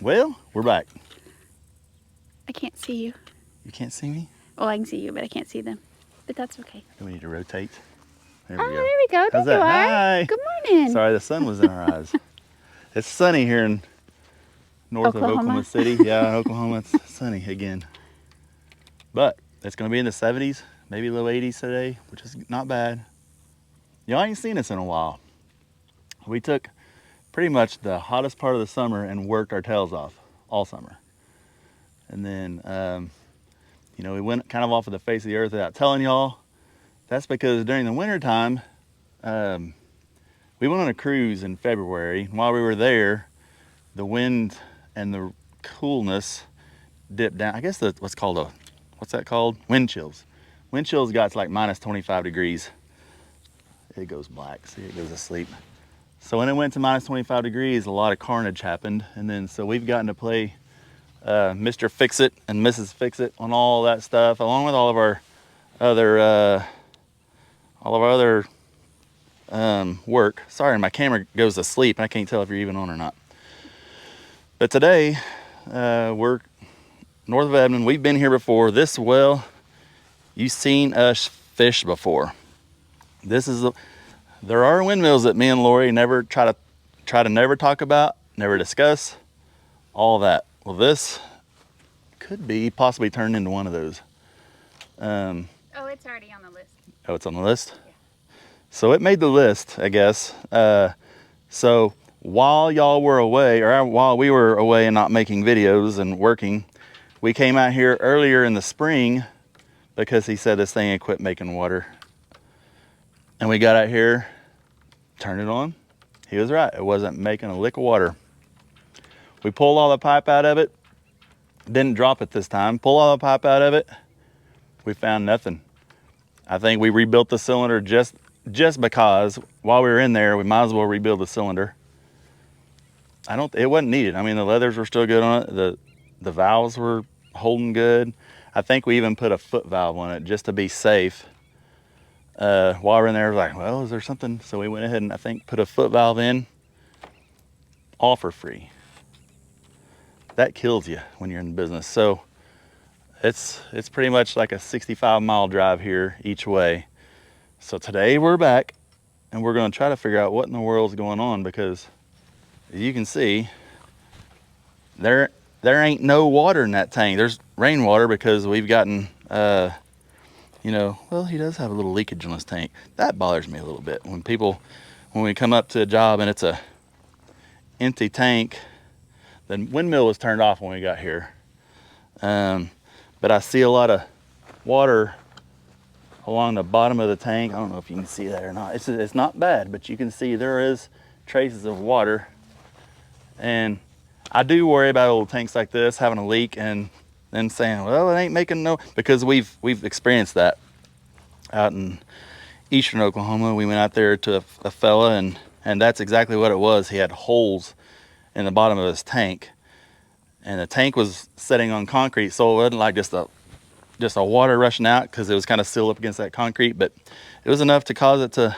Well, we're back. I can't see you. You can't see me? Well, I can see you, but I can't see them. But that's okay. Do we need to rotate? There Oh, we go. there we go. How's There you that? are. Hi. Good morning. Sorry, the sun was in our eyes. It's sunny here in north of Oklahoma City. Yeah, Oklahoma, it's sunny again. But it's going to be in the 70s, maybe low 80s today, which is not bad. Y'all ain't seen us in a while. We took pretty much the hottest part of the summer and worked our tails off all summer. And then, we went kind of off of the face of the earth without telling y'all. That's because during the winter time, we went on a cruise in February. While we were there, the wind and the coolness dipped down. I guess that's what's that called? Wind chills. Wind chills got to like minus 25 degrees. It goes black, see, it goes to sleep. So when it went to minus 25 degrees, a lot of carnage happened. And then, so we've gotten to play Mr. Fix-It and Mrs. Fix-It on all that stuff, along with all of our other work. Sorry, my camera goes to sleep and I can't tell if you're even on or not. But today, we're north of Edmond. We've been here before. This well, you've seen us fish before. There are windmills that me and Lori never try to never talk about, never discuss, all that. Well, this could be possibly turned into one of those. Oh, it's already on the list. Oh, it's on the list? Yeah. So it made the list, I guess. So while y'all were away, or while we were away and not making videos and working, we came out here earlier in the spring because he said this thing had quit making water. And we got out here, turned it on. He was right, it wasn't making a lick of water. We pulled all the pipe out of it, didn't drop it this time. Pull all the pipe out of it, we found nothing. I think we rebuilt the cylinder just because while we were in there, we might as well rebuild the cylinder. It wasn't needed. I mean, the leathers were still good on it. The valves were holding good. I think we even put a foot valve on it just to be safe. While we're in there, like, well, is there something? So we went ahead and I think put a foot valve in, all for free. That kills you when you're in business. So it's pretty much like a 65-mile drive here each way. So today we're back and we're going to try to figure out what in the world's going on, because as you can see, there ain't no water in that tank. There's rainwater because we've gotten well, he does have a little leakage in his tank. That bothers me a little bit when we come up to a job and it's a empty tank. The windmill was turned off when we got here, but I see a lot of water along the bottom of the tank. I don't know if you can see that or not. It's not bad, but you can see there is traces of water. And I do worry about old tanks like this having a leak and then saying, well, it ain't making no, because we've experienced that out in eastern Oklahoma. We went out there to a fella and that's exactly what it was. He had holes in the bottom of his tank, and the tank was sitting on concrete, so it wasn't like just a water rushing out, because it was kind of sealed up against that concrete, but it was enough to cause it to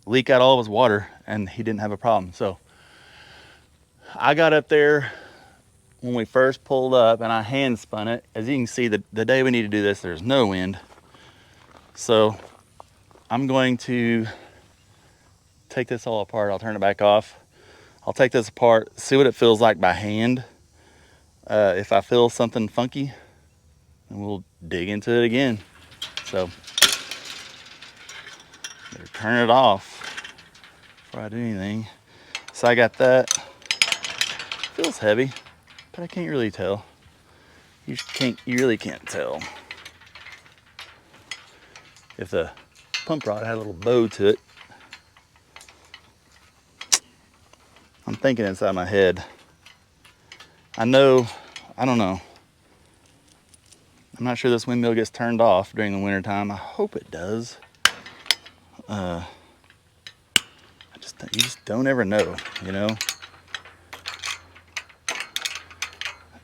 leak out all of his water, and he didn't have a problem. So I got up there when we first pulled up and I hand spun it. As you can see, the day we need to do this, there's no wind. So I'm going to take this all apart. I'll turn it back off. I'll take this apart, see what it feels like by hand. If I feel something funky, then we'll dig into it again. So better turn it off before I do anything. So I got that. Feels heavy, but I can't really tell. You really can't tell. If the pump rod had a little bow to it. I'm thinking inside my head. I don't know. I'm not sure this windmill gets turned off during the winter time. I hope it does. You just don't ever know, you know.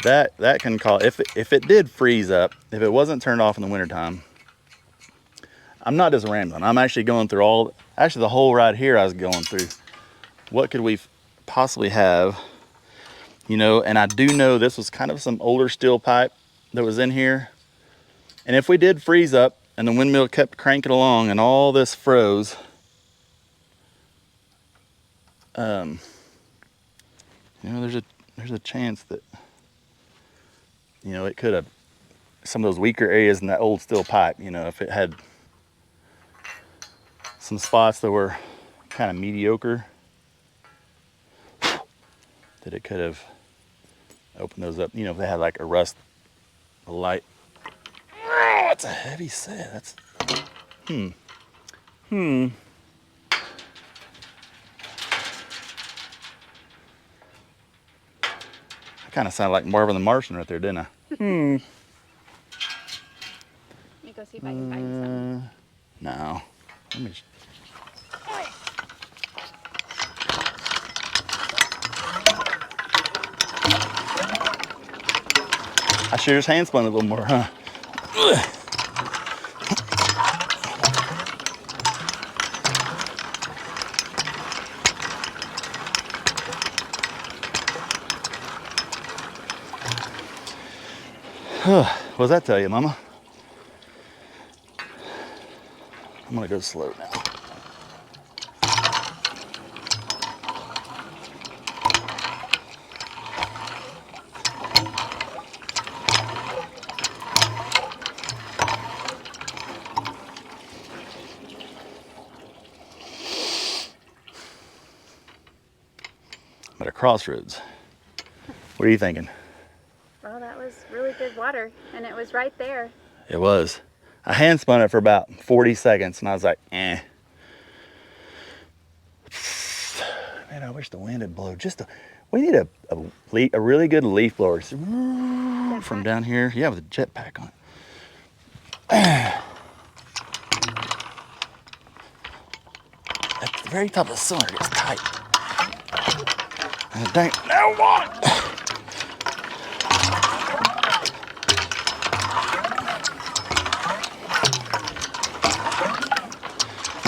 That can cause, if it did freeze up, if it wasn't turned off in the wintertime, I'm not just rambling. I'm actually going through the whole ride here I was going through. What could we possibly have? You know, and I do know this was kind of some older steel pipe that was in here. And if we did freeze up and the windmill kept cranking along and all this froze, you know, there's a chance that, you know, it could have, some of those weaker areas in that old steel pipe, you know, if it had some spots that were kind of mediocre, that it could have opened those up. You know, if they had like a rust, a light. Oh, that's a heavy set. That's, I kind of sounded like Marvin the Martian right there, didn't I? Let me go see if I can find some. No. Let me. I sure just hand spun a little more, huh? What does that tell you, Mama? I'm gonna go slow now. I'm at a crossroads. What are you thinking? Well, that was really good water, and it was right there. It was. I hand spun it for about 40 seconds and I was like, eh. Man, I wish the wind had blown. We need a really good leaf blower. From down here. Yeah, with a jetpack on it. At the very top of the cylinder gets tight. And dang, now what?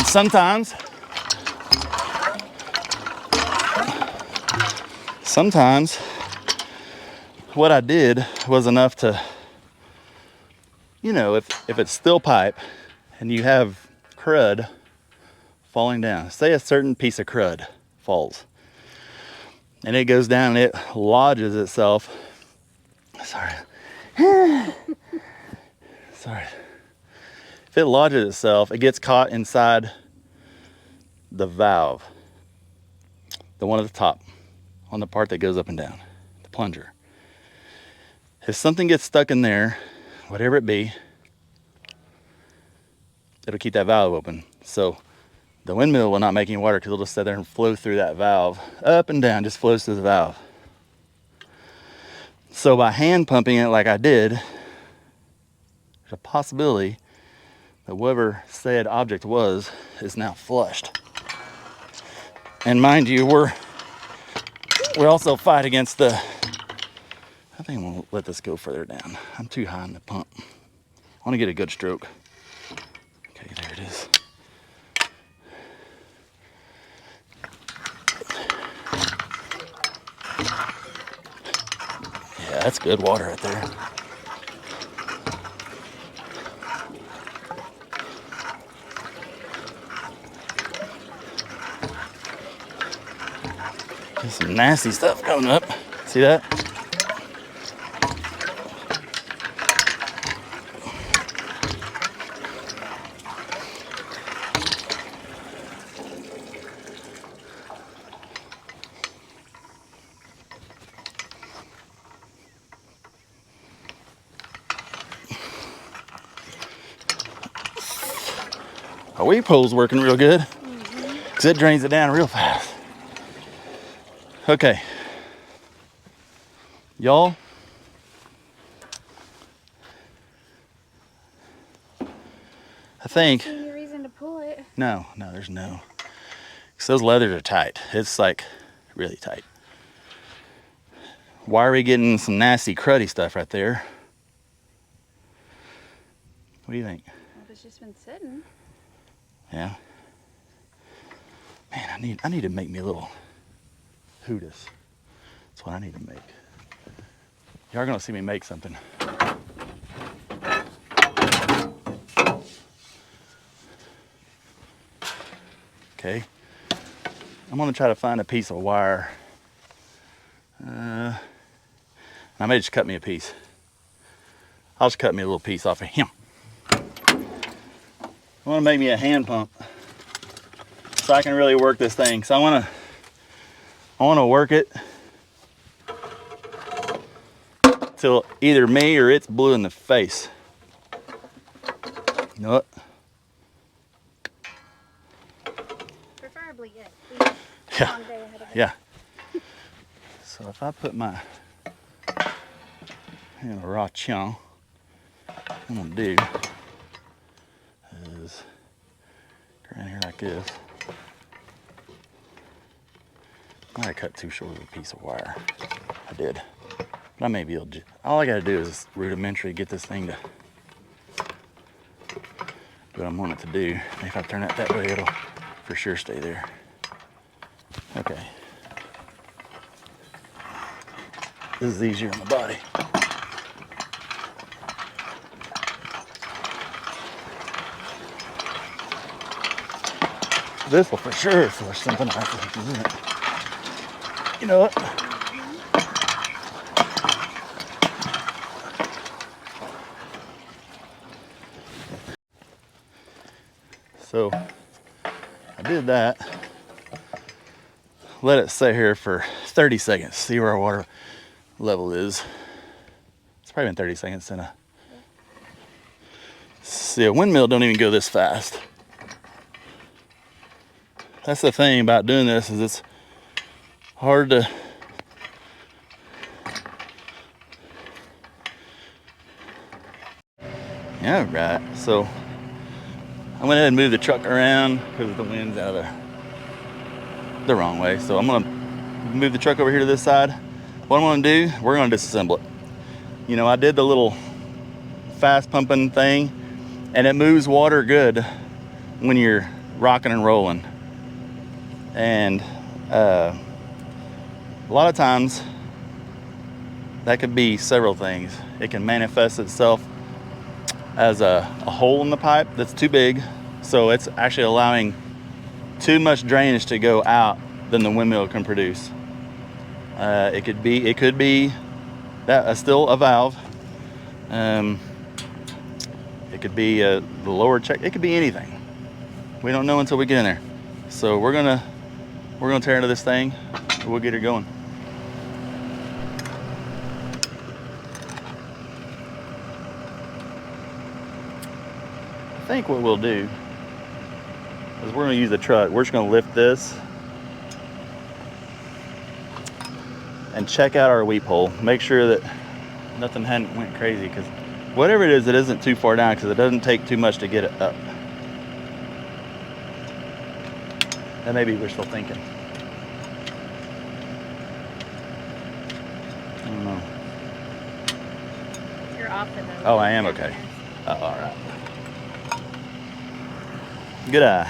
And sometimes what I did was enough to, you know, if it's steel pipe and you have crud falling down, say a certain piece of crud falls and it goes down and it lodges itself. Sorry. Sorry. If it lodges itself, it gets caught inside the valve, the one at the top, on the part that goes up and down, the plunger. If something gets stuck in there, whatever it be, it'll keep that valve open. So the windmill will not make any water because it'll just sit there and flow through that valve, up and down, just flows through the valve. So by hand pumping it like I did, there's a possibility that whatever said object was is now flushed. And mind you, we also fight against the, I think I'm gonna let this go further down. I'm too high in the pump. I want to get a good stroke. Okay, there it is. Yeah, that's good water right there. There's some nasty stuff coming up. See that? Our Weephole's working real good because it drains it down real fast. Okay, y'all, I think, Any reason to pull it? no, there's no, because those leathers are tight. It's like really tight. Why are we getting some nasty cruddy stuff right there? What do you think? Well, it's just been sitting. Yeah. Man, I need to make me a little Hootis. That's what I need to make. You are gonna see me make something. Okay. I'm gonna try to find a piece of wire. I may just cut me a piece. I'll just cut me a little piece off of him. I wanna make me a hand pump so I can really work this thing. So I wanna work it till either me or it's blue in the face. You know what? Preferably it. We have a long day ahead of us. Yeah. So if I put my raw chunk, what I'm gonna do is go around here like this. I might have cut too short of a piece of wire. I did. But I may be able to, all I gotta do is rudimentary get this thing to do what I want it to do. If I turn it that way, it'll for sure stay there. Okay. This is easier on the body. This will for sure force something I think, isn't it? You know what? So I did that. Let it sit here for 30 seconds. See where our water level is. It's probably been 30 seconds in a. See, a windmill don't even go this fast. That's the thing about doing this, is it's hard to yeah, right. So I went ahead and moved the truck around because the wind's out of the wrong way. So I'm gonna move the truck over here to this side. What I'm gonna do, we're gonna disassemble it. You know, I did the little fast pumping thing, and it moves water good when you're rocking and rolling. And a lot of times that could be several things. It can manifest itself as a hole in the pipe that's too big, so it's actually allowing too much drainage to go out than the windmill can produce. It could be that still a valve. It could be the lower check. It could be anything. We don't know until we get in there. So we're gonna tear into this thing. We'll get it going. I think what we'll do is we're gonna use the truck. We're just gonna lift this and check out our Weephole. Make sure that nothing hadn't went crazy, because whatever it isn't too far down, because it doesn't take too much to get it up. And maybe we're still thinking. I don't know. You're off the nose. Oh, I am? Okay. All right. Good eye.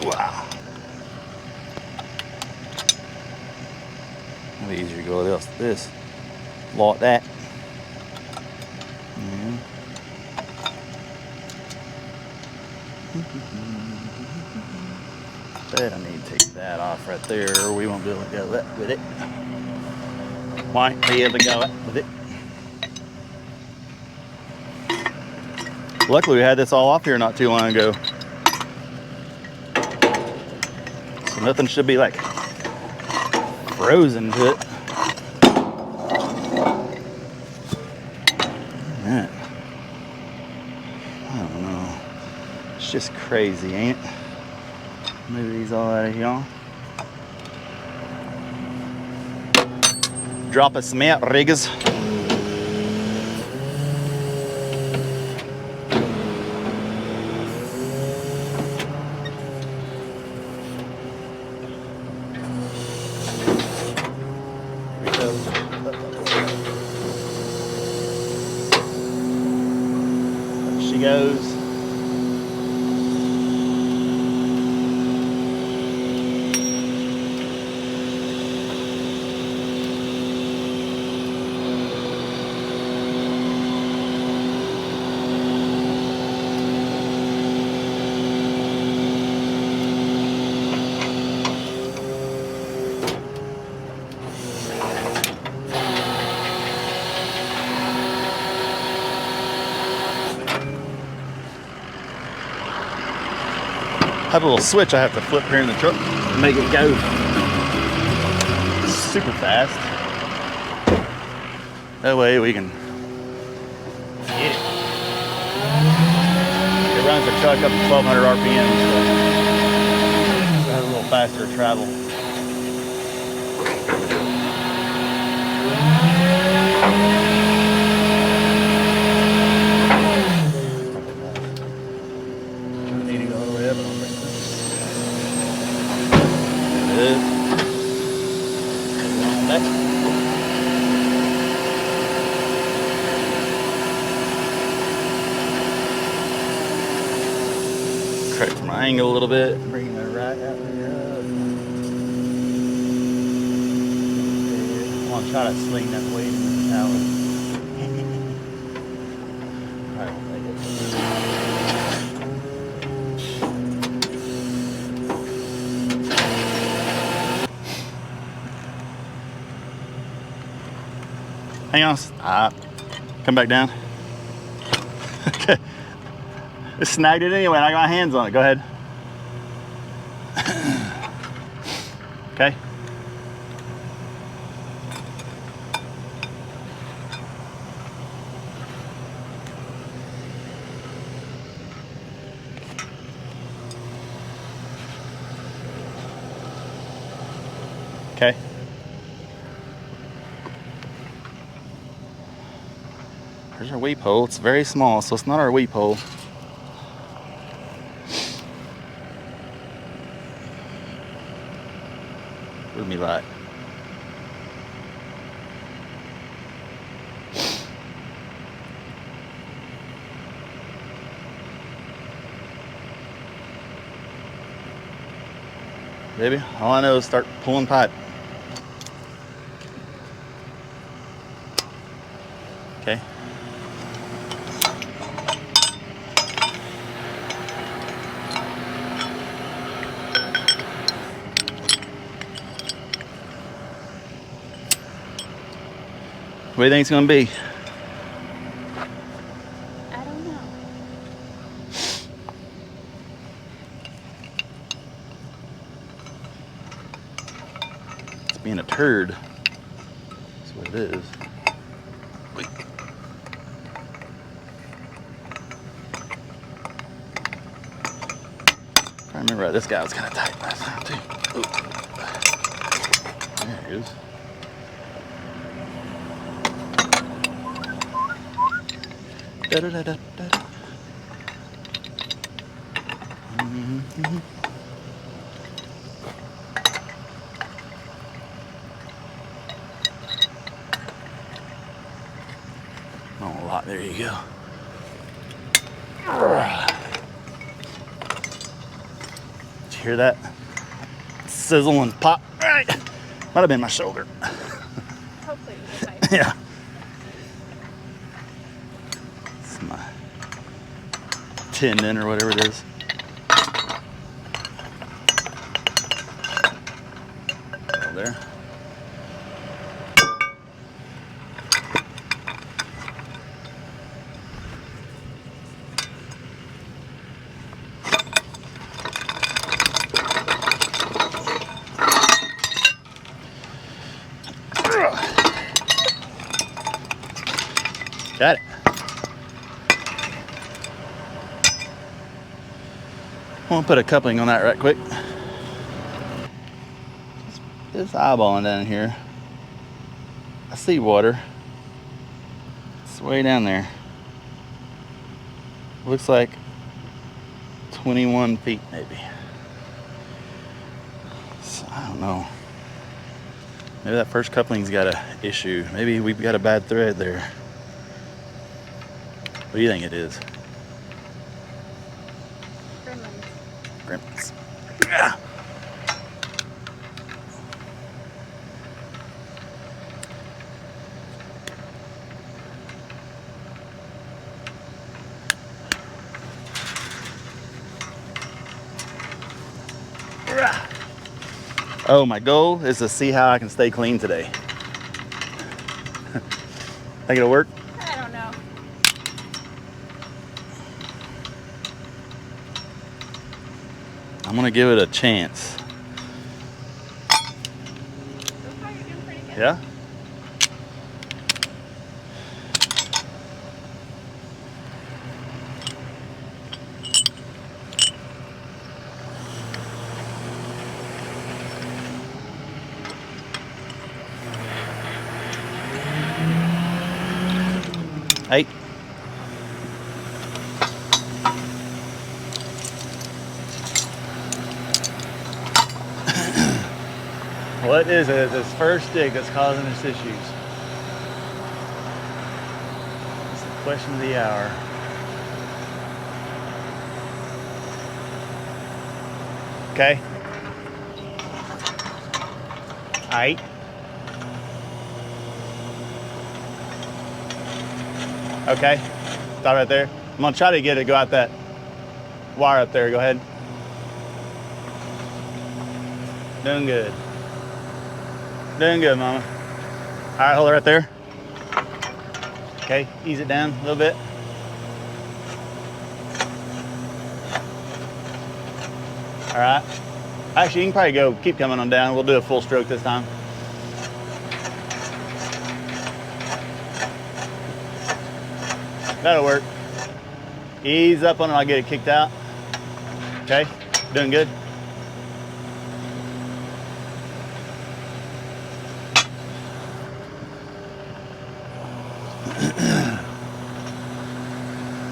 Wow. It'll be easier to go with this. Like that. Yeah. Bet I need to take that off right there, or we won't be able to go that with it. Won't be able to go with it. Luckily, we had this all off here not too long ago. So nothing should be like frozen to it. Man, I don't know. It's just crazy, ain't it? Move these all out of here. Drop a cement, riggers. She goes. have a little switch I have to flip here in the truck to make it go super fast. That way we can get it. It runs the truck up to 1200 RPM, so it has a little faster travel. Correct my angle a little bit, bring it right out there. I want to try to sling that weight in the tower. Alright, we'll take it. Hang on. Come back down. Okay. It snagged it anyway, and I got my hands on it. Go ahead. Okay. Okay. There's our Weephole. It's very small, so it's not our Weephole. Would be like. Baby, all I know is start pulling pipe. Okay. What do you think it's gonna be? I don't know. It's being a turd. That's what it is. Wait. If I remember right, this guy was kind of tight last time too. Ooh. There it is. Da, da, da, da, da. Mm-hmm. Not a lot. There you go. Did you hear that? Sizzle and pop. Right. Might have been my shoulder. Hopefully it was a pipe. Yeah. My tendon or whatever it is. Over there. Got it. I'm gonna put a coupling on that right quick. Just eyeballing down here. I see water. It's way down there. Looks like 21 feet maybe. So, I don't know. Maybe that first coupling's got an issue. Maybe we've got a bad thread there. What do you think it is? Gremlins. Yeah. Oh, my goal is to see how I can stay clean today. Think it'll work? I don't know. I'm gonna give it a chance. So far, you're doing pretty good. Yeah? Hey. What is it? This first stick that's causing us issues. It's the question of the hour. Okay. Aight. Okay. Stop right there. I'm gonna try to get it, go out that wire up there. Go ahead. Doing good. Doing good, mama. All right, hold it right there. Okay, ease it down a little bit. All right. Actually, you can probably go, keep coming on down. We'll do a full stroke this time. That'll work. Ease up on it, I'll get it kicked out. Okay, doing good.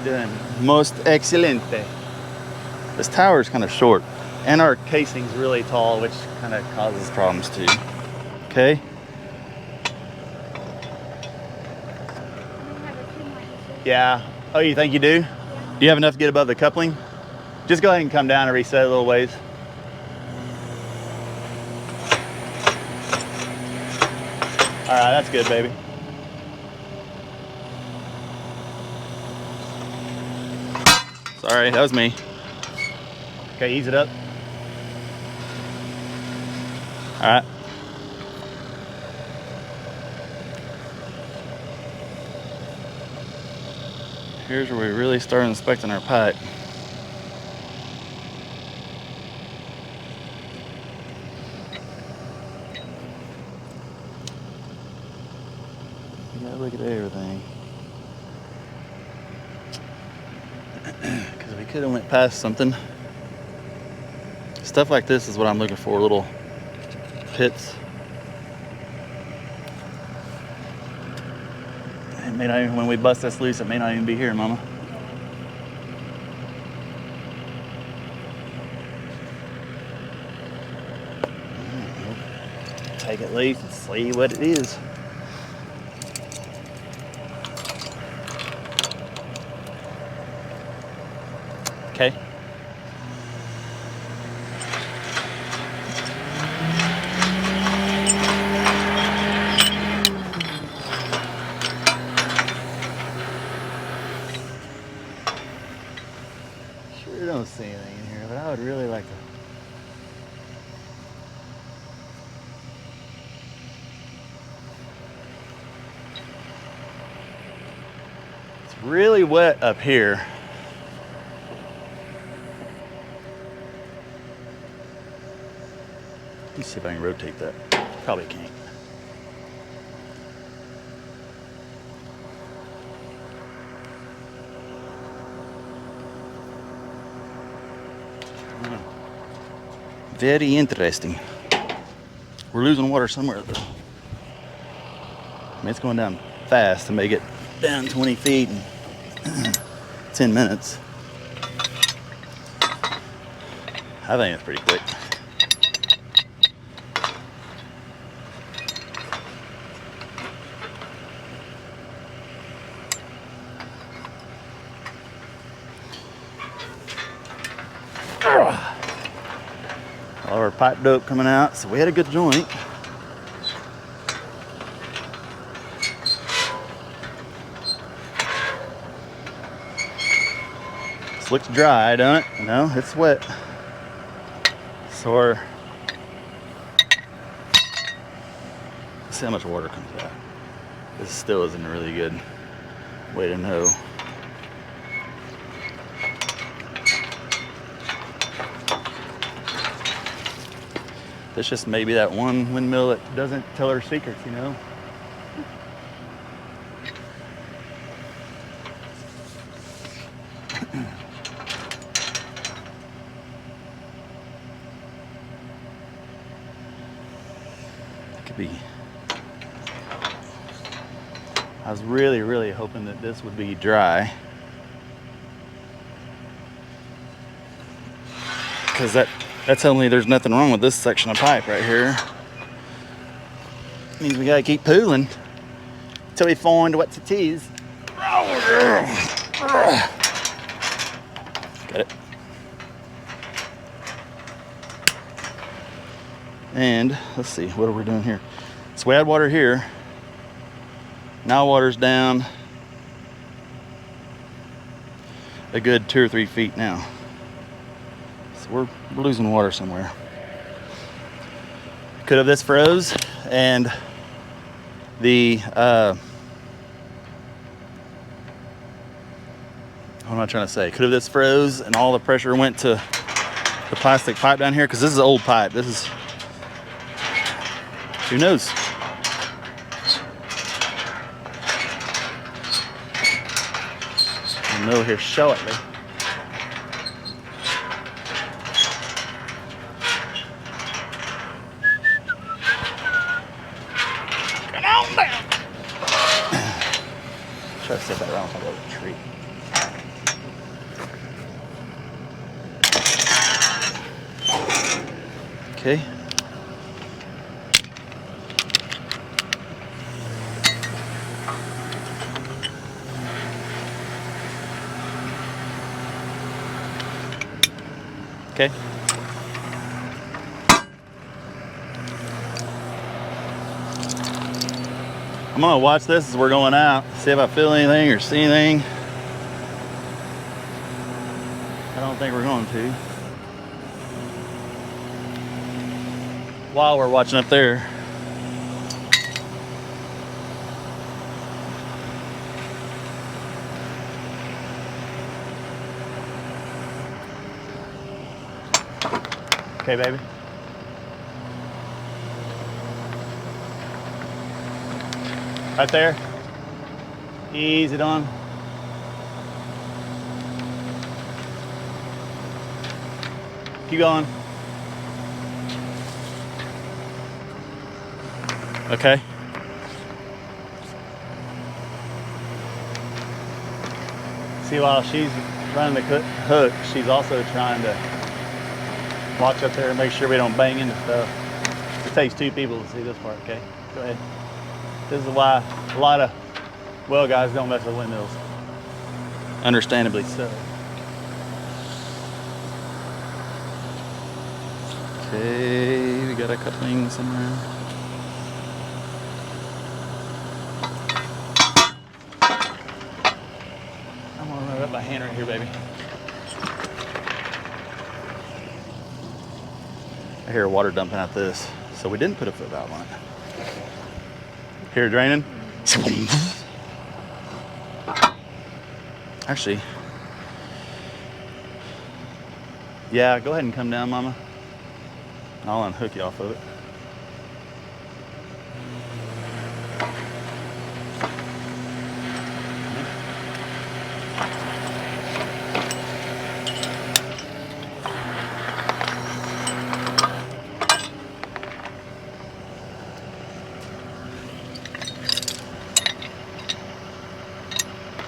Doing most excelente. This tower is kind of short and our casing's really tall, which kind of causes problems too. Okay. We have a few more inches. Yeah. Oh, you think you do? Yeah. Do you have enough to get above the coupling? Just go ahead and come down and reset a little ways. All right, that's good, baby. Sorry, that was me. Okay, ease it up. All right. Here's where we really start inspecting our pipe. You gotta look at everything. Because we could have went past something. Stuff like this is what I'm looking for, little pits. It may not even, when we bust this loose, it may not even be here, mama. Take it loose and see what it is. Okay. Sure don't see anything in here, but I would really like to. It's really wet up here. Let's see if I can rotate that. Probably can't. Very interesting. We're losing water somewhere though. I mean, it's going down fast to make it down 20 feet in 10 minutes. I think it's pretty quick. All our pipe dope coming out, so we had a good joint. This looks dry, don't it? No, it's wet. So let's see how much water comes out. This still isn't a really good way to know. It's just maybe that one windmill that doesn't tell her secrets, you know? That could be. I was really, really hoping that this would be dry. Because that's telling me there's nothing wrong with this section of pipe right here. Means we gotta keep pulling until we find what it is. Got it. And let's see, what are we doing here? So we had water here. Now water's down a good 2 or 3 feet now. So we're losing water somewhere. Could have this froze and the what am I trying to say? Could have this froze and all the pressure went to the plastic pipe down here, because this is old pipe. This is, who knows? The mill here shortly. Come on down. Try to set that around top of the tree. Okay. Okay. I'm gonna watch this as we're going out, see if I feel anything or see anything. I don't think we're going to. While we're watching up there. Okay, baby. Right there. Ease it on. Keep going. Okay. See, while she's running the hook, she's also trying to watch up there and make sure we don't bang into stuff. It takes 2 people to see this part, okay? Go ahead. This is why a lot of well guys don't mess with windmills. Understandably so. Okay, we got a coupling somewhere. I'm gonna run up my hand right here, baby. I hear water dumping out this, so we didn't put a foot valve on it. Hear it draining? Actually, yeah, go ahead and come down, Mama. I'll unhook you off of it.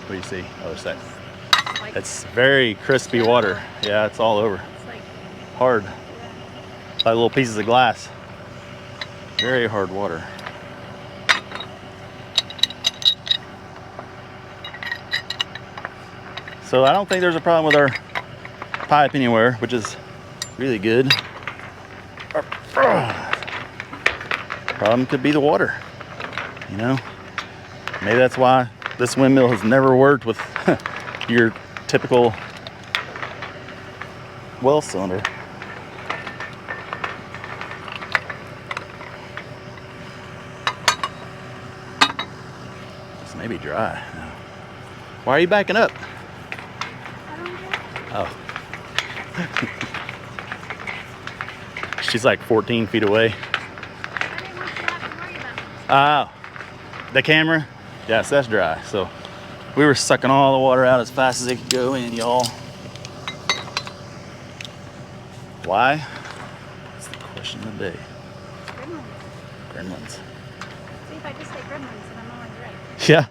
What do you see? Oh, it's that. Like, It's very crispy water. Yeah, it's all over. it's like, Hard. yeah. Like little pieces of glass. Very hard water. So I don't think there's a problem with our pipe anywhere, which is really good. Problem could be the water, you know? Maybe that's why this windmill has never worked with your typical well cylinder. This may be dry. Why are you backing up? I don't know. Oh. She's like 14 feet away. I didn't want you to have to worry about it. Oh, the camera? Yes, that's dry. So we were sucking all the water out as fast as it could go in, y'all. Why? That's the question of the day. Gremlins. Gremlins. See, if I just say gremlins, then I'm always right. Yeah.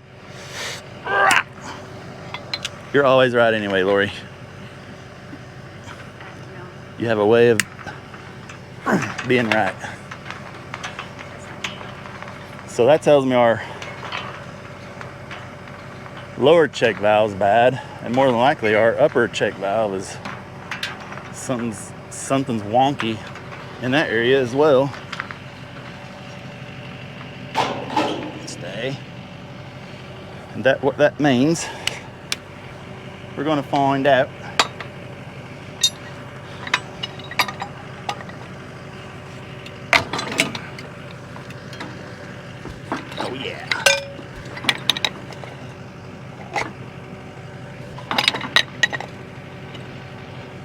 You're always right anyway, Lori. No. You have a way of being right. So that tells me our lower check valve is bad, and more than likely our upper check valve is something's wonky in that area as well. Stay. And what that means, we're going to find out. Oh yeah.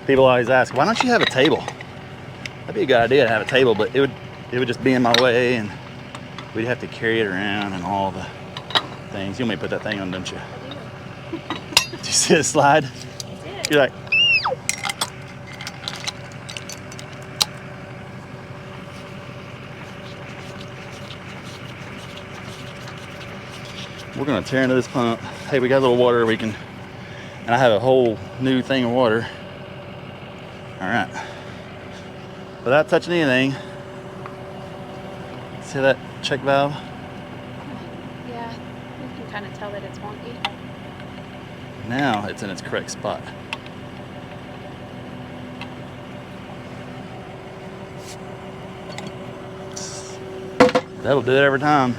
People always ask, why don't you have a table? That'd be a good idea to have a table, but it would just be in my way, and we'd have to carry it around and all the things. You want me to put that thing on, don't you? I do. Did you see it slide? I did. You're like, we're gonna tear into this pump. Hey, we got a little water we can, and I have a whole new thing of water. All right, without touching anything. See that check valve? Yeah, you can kind of tell that it's wonky. Now it's in its correct spot. That'll do it every time.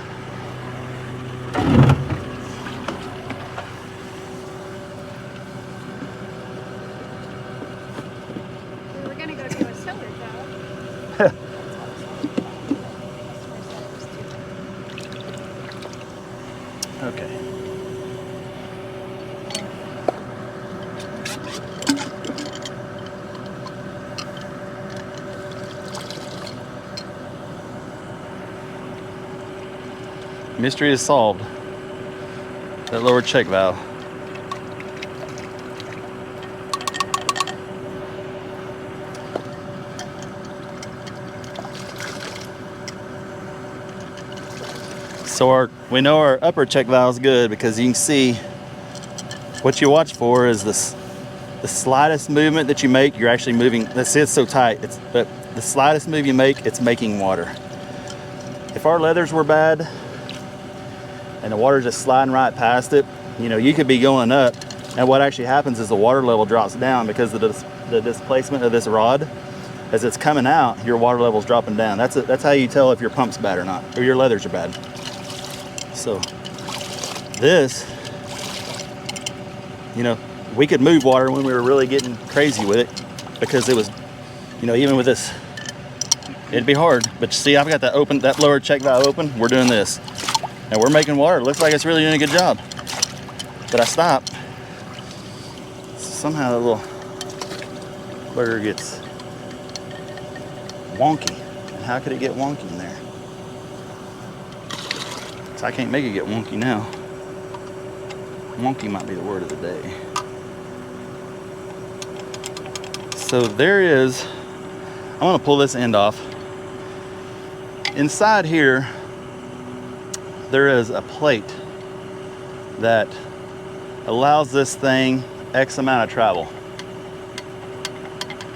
We were going to go do a solar job. Okay. Mystery is solved. That lower check valve. So we know our upper check valve is good because you can see what you watch for is the slightest movement that you make, you're actually moving. This is so tight. But the slightest move you make, it's making water. If our leathers were bad and the water's just sliding right past it, you know, you could be going up, and what actually happens is the water level drops down because of the displacement of this rod. As it's coming out, your water level's dropping down. That's how you tell if your pump's bad or not, or your leathers are bad. So this, you know, we could move water when we were really getting crazy with it, because it was, you know, even with this, it'd be hard. But see, I've got that lower check valve open. We're doing this, and we're making water. It looks like it's really doing a good job. But I stopped. Somehow the little burger gets wonky. And how could it get wonky in there? So I can't make it get wonky now. Wonky might be the word of the day. So there is, I'm gonna pull this end off. Inside here, there is a plate that allows this thing X amount of travel.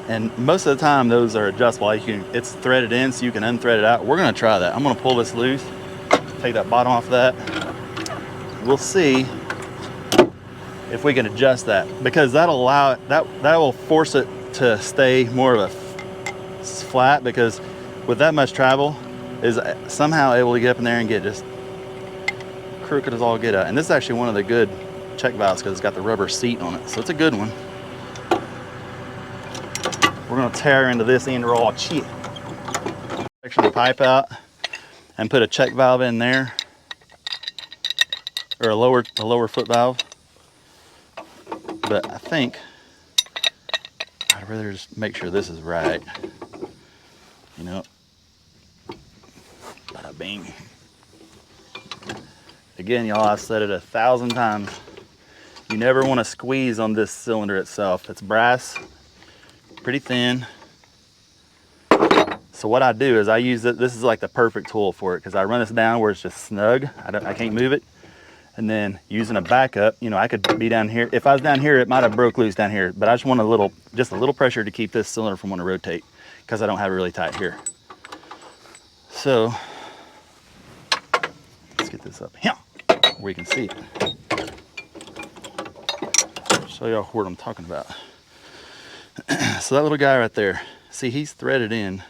And most of the time those are adjustable. It's threaded in so you can unthread it out. We're gonna try that. I'm gonna pull this loose, take that bottom off that. We'll see if we can adjust that, because that'll allow it, that will force it to stay more of a flat, because with that much travel is somehow able to get up in there and get just crooked as all get out. And this is actually one of the good check valves because it's got the rubber seat on it, so it's a good one. We're gonna tear into this end raw shit. Section the pipe out and put a check valve in there, or a lower foot valve. But I think I'd rather just make sure this is right. You know, bada bing. Again, y'all, I've said it 1,000 times. You never want to squeeze on this cylinder itself. It's brass, pretty thin. So what I do is I use it. This is like the perfect tool for it because I run this down where it's just snug. I can't move it. And then using a backup, you know, I could be down here. If I was down here, it might have broke loose down here. But I just want just a little pressure to keep this cylinder from wanting to rotate because I don't have it really tight here. So let's get this up here where you can see it. Show y'all what I'm talking about. So that little guy right there, see, he's threaded in.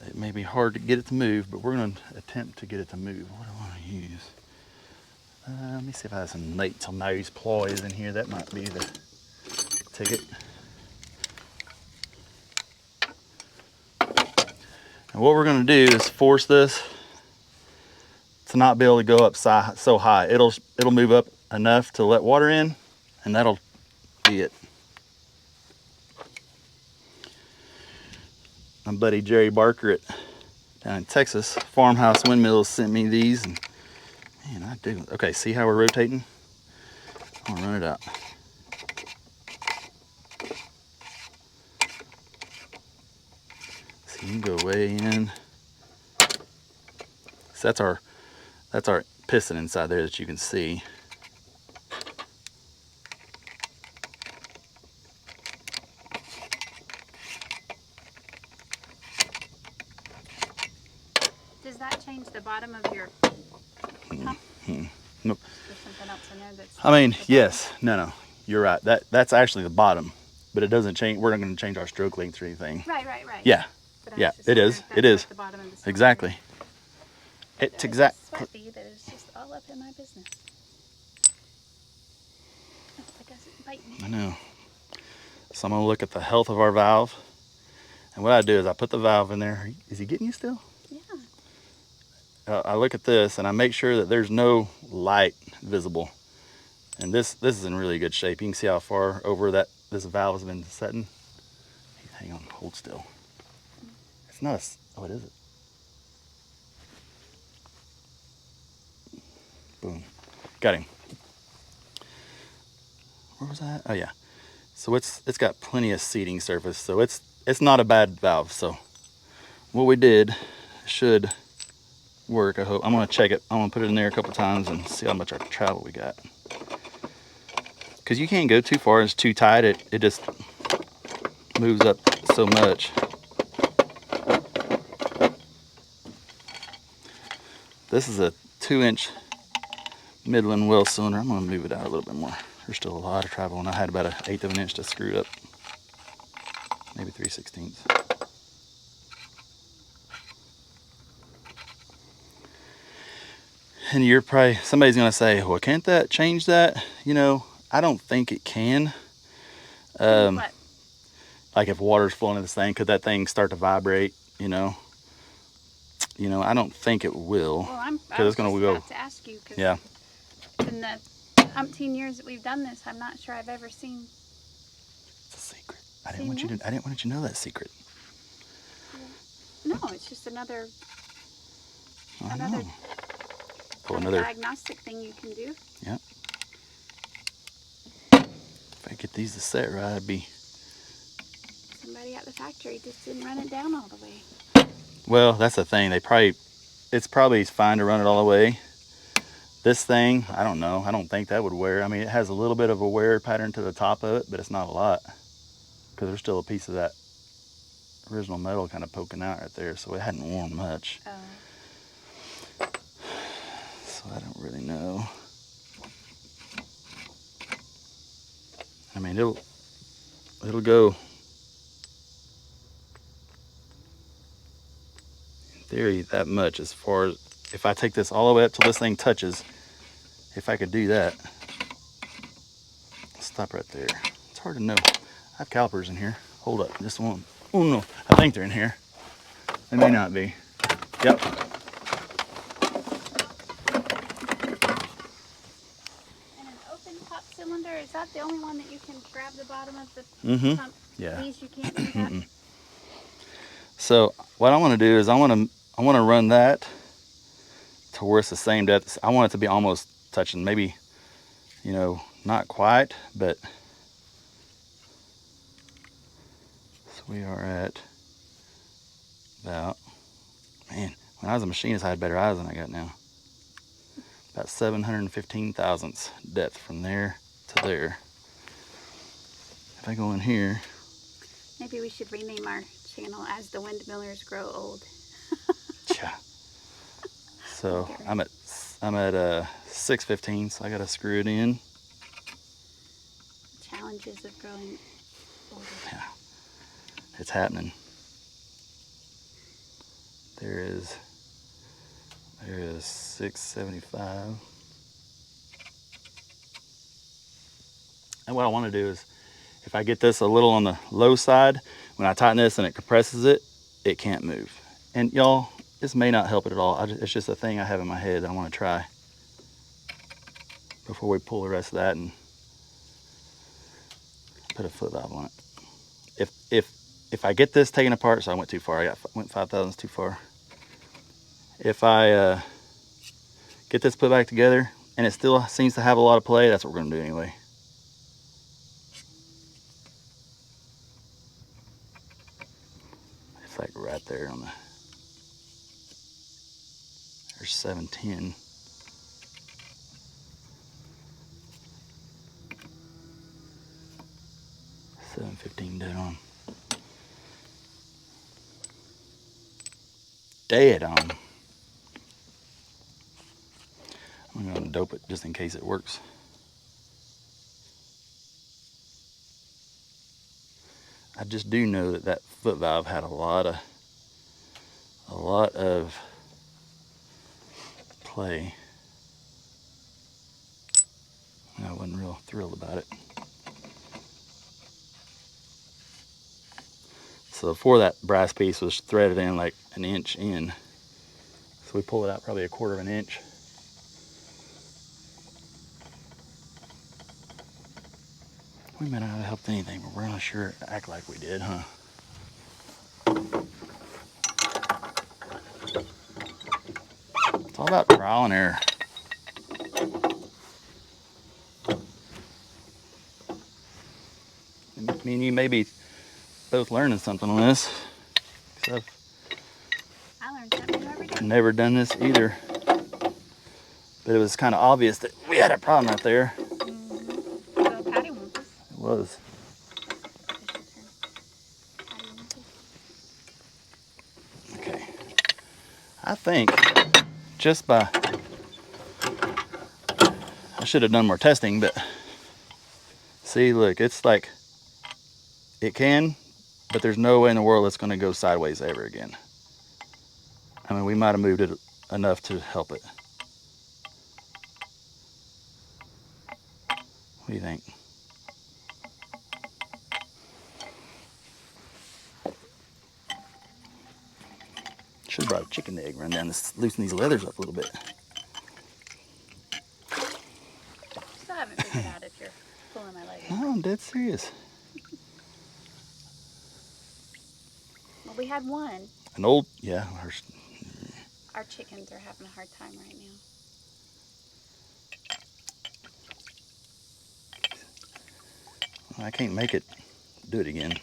It may be hard to get it to move, but we're going to attempt to get it to move. What do I want to use? Let me see if I have some little nose pliers in here. That might be the ticket. And what we're going to do is force this to not be able to go up so high. It'll move up enough to let water in, and that'll be it. My buddy Jerry Barker down in Texas, Farmhouse Windmills, sent me these, and man, I do. Okay, see how we're rotating? I'm gonna run it out. So you can go way in. So that's our piston inside there that you can see. Does that change the bottom of your pump? Nope. There's something else in there that's... I mean, yes. No. You're right. That's actually the bottom, but it doesn't change. We're not going to change our stroke length or anything. Right. Yeah. But Yeah, it is. It is. The bottom of the Exactly. It's exactly. Sweaty that is just all up in my business. Oh, I guess it bite me. I know. So I'm going to look at the health of our valve. And what I do is I put the valve in there. Is he getting you still? Yeah. I look at this and I make sure that there's no light visible. And this is in really good shape. You can see how far over this valve has been setting. Hang on, hold still. It's not oh, it is it? Boom. Got him. Where was that? Oh yeah. So it's got plenty of seating surface, so it's not a bad valve. So what we did should work, I hope. I'm gonna check it. I'm gonna put it in there a couple times and see how much our travel we got. Because you can't go too far, it's too tight, it just moves up so much. This is a 2-inch Midland well cylinder. I'm gonna move it out a little bit more. There's still a lot of travel, and I had about 1/8 of an inch to screw up. Maybe 3/16. And you're probably, somebody's gonna say, well, can't that change that? You know, I don't think it can. What? Like if water's flowing in this thing, could that thing start to vibrate? You know, I don't think it will. Well, I was it's gonna just go. about to ask you, because Yeah. in the umpteen years that we've done this, I'm not sure I've ever seen. It's a secret. I didn't want you to know that secret. No, it's just another diagnostic thing you can do. Yeah. If I get these to set right, I'd be. Somebody at the factory just didn't run it down all the way. Well, that's the thing. It's probably fine to run it all the way. This thing, I don't know. I don't think that would wear. I mean, it has a little bit of a wear pattern to the top of it, but it's not a lot. Because there's still a piece of that original metal kind of poking out right there, so it hadn't worn much. So I don't really know. I mean, it'll go. In theory, that much as far as if I take this all the way up till this thing touches. If I could do that. Stop right there. It's hard to know. I have calipers in here. Hold up, just one. Oh no, I think they're in here. They may not be. Yep. And an open top cylinder, is that the only one that you can grab the bottom of the pump? Yeah. These you can't do that? So what I want to do is I want to run that to where it's the same depth. I want it to be almost touching, maybe, you know, not quite, but so we are at about, man, when I was a machinist, I had better eyes than I got now. About 715 thousandths depth from there to there. If I go in here, Maybe we should rename our channel As the Windmillers Grow Old. yeah. So I'm at 615, so I gotta screw it in. Challenges of growing older. Yeah, it's happening. There is 675. And what I want to do is, if I get this a little on the low side, when I tighten this and it compresses it, it can't move. And y'all, this may not help it at all. It's just a thing I have in my head I want to try before we pull the rest of that and put a foot valve on it. If I get this taken apart, so I went too far. I went 5 thousandths too far. If I get this put back together and it still seems to have a lot of play, that's what we're going to do anyway. It's like right there on the, there's 710. $7.15 dead on. Dead on. I'm going to dope it just in case it works. I just do know that that foot valve had a lot of play. I wasn't real thrilled about it. So before that brass piece was threaded in like an inch in. So we pulled it out probably 1/4 of an inch. We may not have helped anything, but we're not sure act like we did, huh? It's all about trial and error. I mean, you may be both learning something on this. I've I learned something every day. never done this either. But it was kind of obvious that we had a problem right there. Mm-hmm. So Patty wants us. It was. Okay. I think just by, I should have done more testing, but see, look, it's like, it can, but there's no way in the world it's going to go sideways ever again. I mean, we might have moved it enough to help it. What do you think? Should have brought a chicken egg, run down this, loosen these leathers up a little bit. Still haven't figured out if you're pulling my leg. No, I'm dead serious. Well, we had one. An old, yeah. Our chickens are having a hard time right now. I can't make it do it again.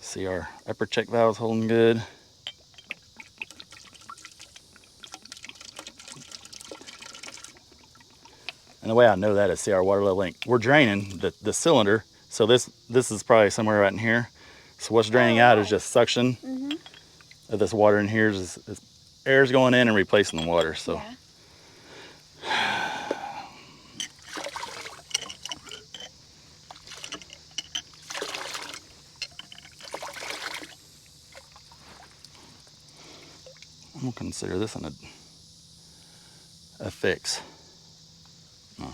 See, our upper check valve's holding good. And the way I know that is, see, our water level link. We're draining the cylinder, so this is probably somewhere right in here. So what's draining out is just suction of this water in here. Is air's going in and replacing the water. So. Yeah. I'm gonna consider this a fix. No.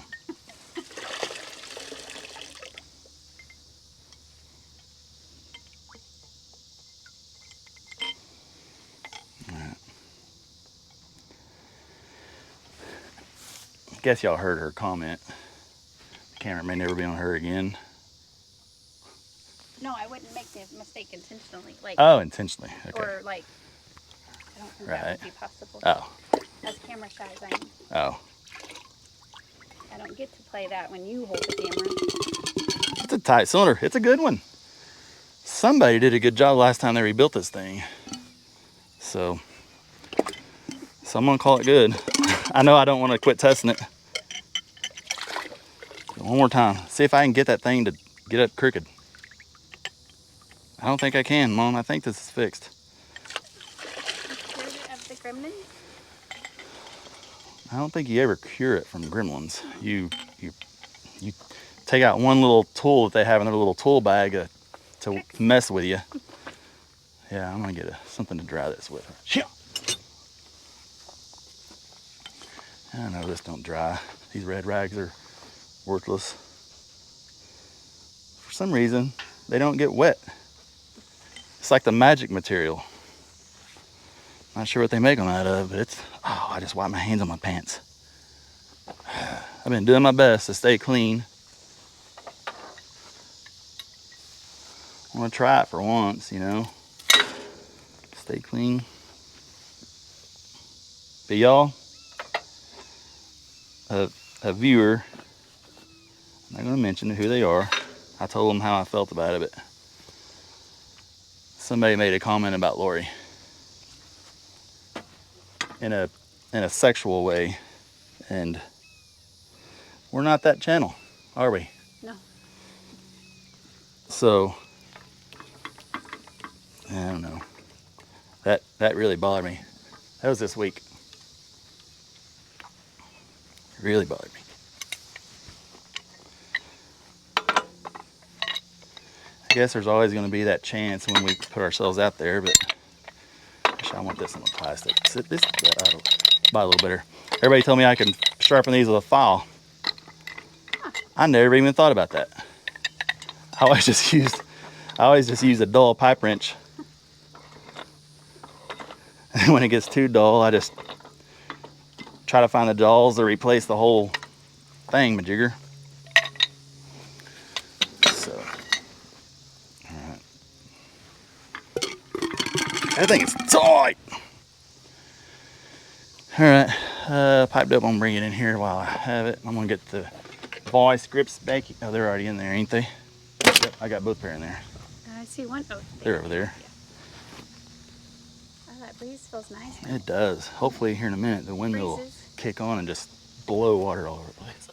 Alright. I guess y'all heard her comment. The camera may never be on her again. No, I wouldn't make the mistake intentionally. Like, Oh, intentionally. Okay. or like, I don't think that Right. would be possible. Oh. As camera shy as I am. Oh. I don't get to play that when you hold the camera. It's a tight cylinder. It's a good one. Somebody did a good job last time they rebuilt this thing. So I'm gonna call it good. I know I don't want to quit testing it. One more time. See if I can get that thing to get up crooked. I don't think I can, Mom. I think this is fixed. Cure it of the Gremlins? I don't think you ever cure it from Gremlins. You take out one little tool that they have in their little tool bag to mess with you. Yeah, I'm gonna get something to dry this with. I know this don't dry. These red rags are worthless. For some reason, they don't get wet. It's like the magic material. Not sure what they make them out of, but it's, oh, I just wiped my hands on my pants. I've been doing my best to stay clean. I want to try it for once, you know. Stay clean. But y'all, a viewer, I'm not going to mention who they are. I told them how I felt about it, but somebody made a comment about Lori in a sexual way, and we're not that channel, are we? No. So I don't know. That really bothered me. That was this week. It really bothered me. I guess there's always going to be that chance when we put ourselves out there, but gosh, I want this in the plastic. This I'll buy a little better. Everybody told me I can sharpen these with a file. I never even thought about that. I always just use a dull pipe wrench. And when it gets too dull, I just try to find the dowels to replace the whole thing, majigger. So, all right. That thing is tight. All right, piped up. I'm gonna bring it in here while I have it. I'm gonna get the voice grips back. Oh, they're already in there, ain't they? Yep, I got both pair in there. I see one. Oh, They're over there. Yeah. Oh, that breeze feels nice. It does. Hopefully here in a minute the windmill will kick on and just blow water all over the place.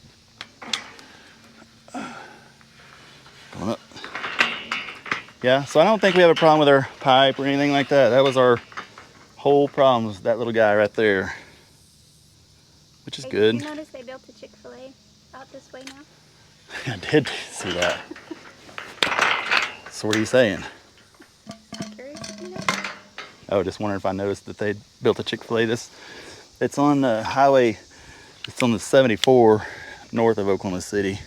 Going up. Yeah, so I don't think we have a problem with our pipe or anything like that. That was our whole problem, was that little guy right there. Which is good. Did you notice they built a Chick-fil-A out this way now? I did see that. So what are you saying? I'm curious if you know. Oh, just wondering if I noticed that they built a Chick-fil-A. It's on the highway, it's on the 74 north of Oklahoma City.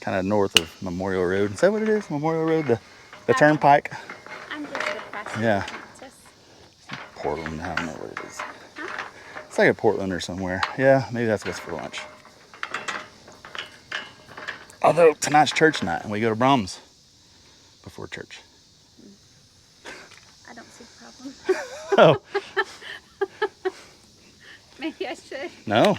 Kind of north of Memorial Road. Is that what it is? Memorial Road? The turnpike? I'm just the passenger. Yeah. Princess. Portland, I don't know what it is. Huh? It's like a Portland or somewhere. Yeah, maybe that's what's for lunch. Although tonight's church night and we go to Brahms before church. I don't see the problem. Oh, Maybe I should. no.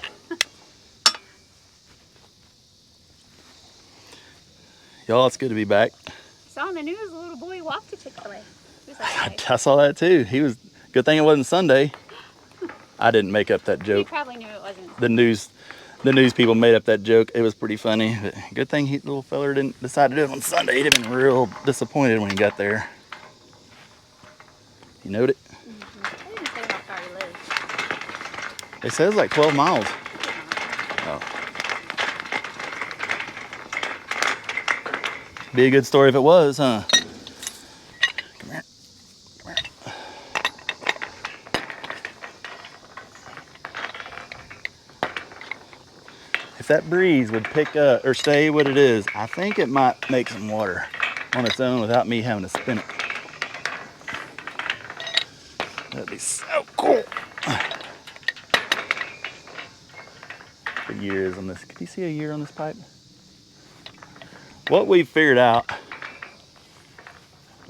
Y'all, it's good to be back. Saw on the news a little boy walked to Chick-fil-A. He was like, I saw that too. Good thing it wasn't Sunday. I didn't make up that he joke. probably knew it wasn't. The news people made up that joke. It was pretty funny. But good thing little feller didn't decide to do it on Sunday. He'd have been real disappointed when he got there. You knowed it? Mm-hmm. They didn't say how far he lived. They said it was like 12 miles. Oh. Be a good story if it was, huh? Come here. Come here. If that breeze would pick up or stay what it is, I think it might make some water on its own without me having to spin it. That'd be so cool. For years on this. Can you see a year on this pipe? What we've figured out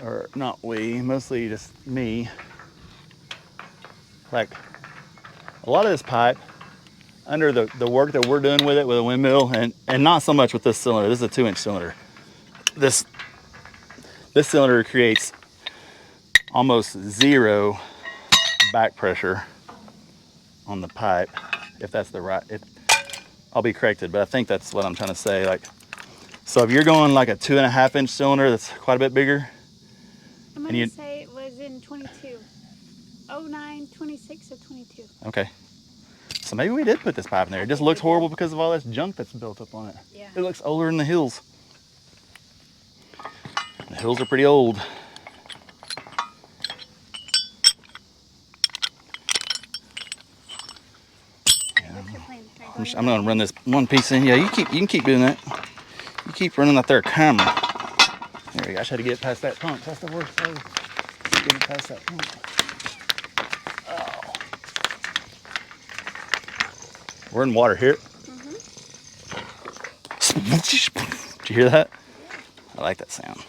or not we, mostly just me. Like a lot of this pipe, under the work that we're doing with it with a windmill, and not so much with this cylinder. This is a 2-inch cylinder. This cylinder creates almost zero back pressure on the pipe, if that's the right, I'll be corrected, but I think that's what I'm trying to say. Like, so if you're going like a 2.5-inch cylinder that's quite a bit bigger, I'm gonna say it was in 22, 09, 26, or 22. Okay. So maybe we did put this pipe in there. It just looks horrible because of all this junk that's built up on it. Yeah. It looks older than the hills. The hills are pretty old. I'm gonna run this one piece in. Yeah, you can keep doing that. You keep running out there camera. There we go. I just had to get past that pump. That's the worst thing. Getting past that pump. Oh. We're in water here. Did you hear that? I like that sound.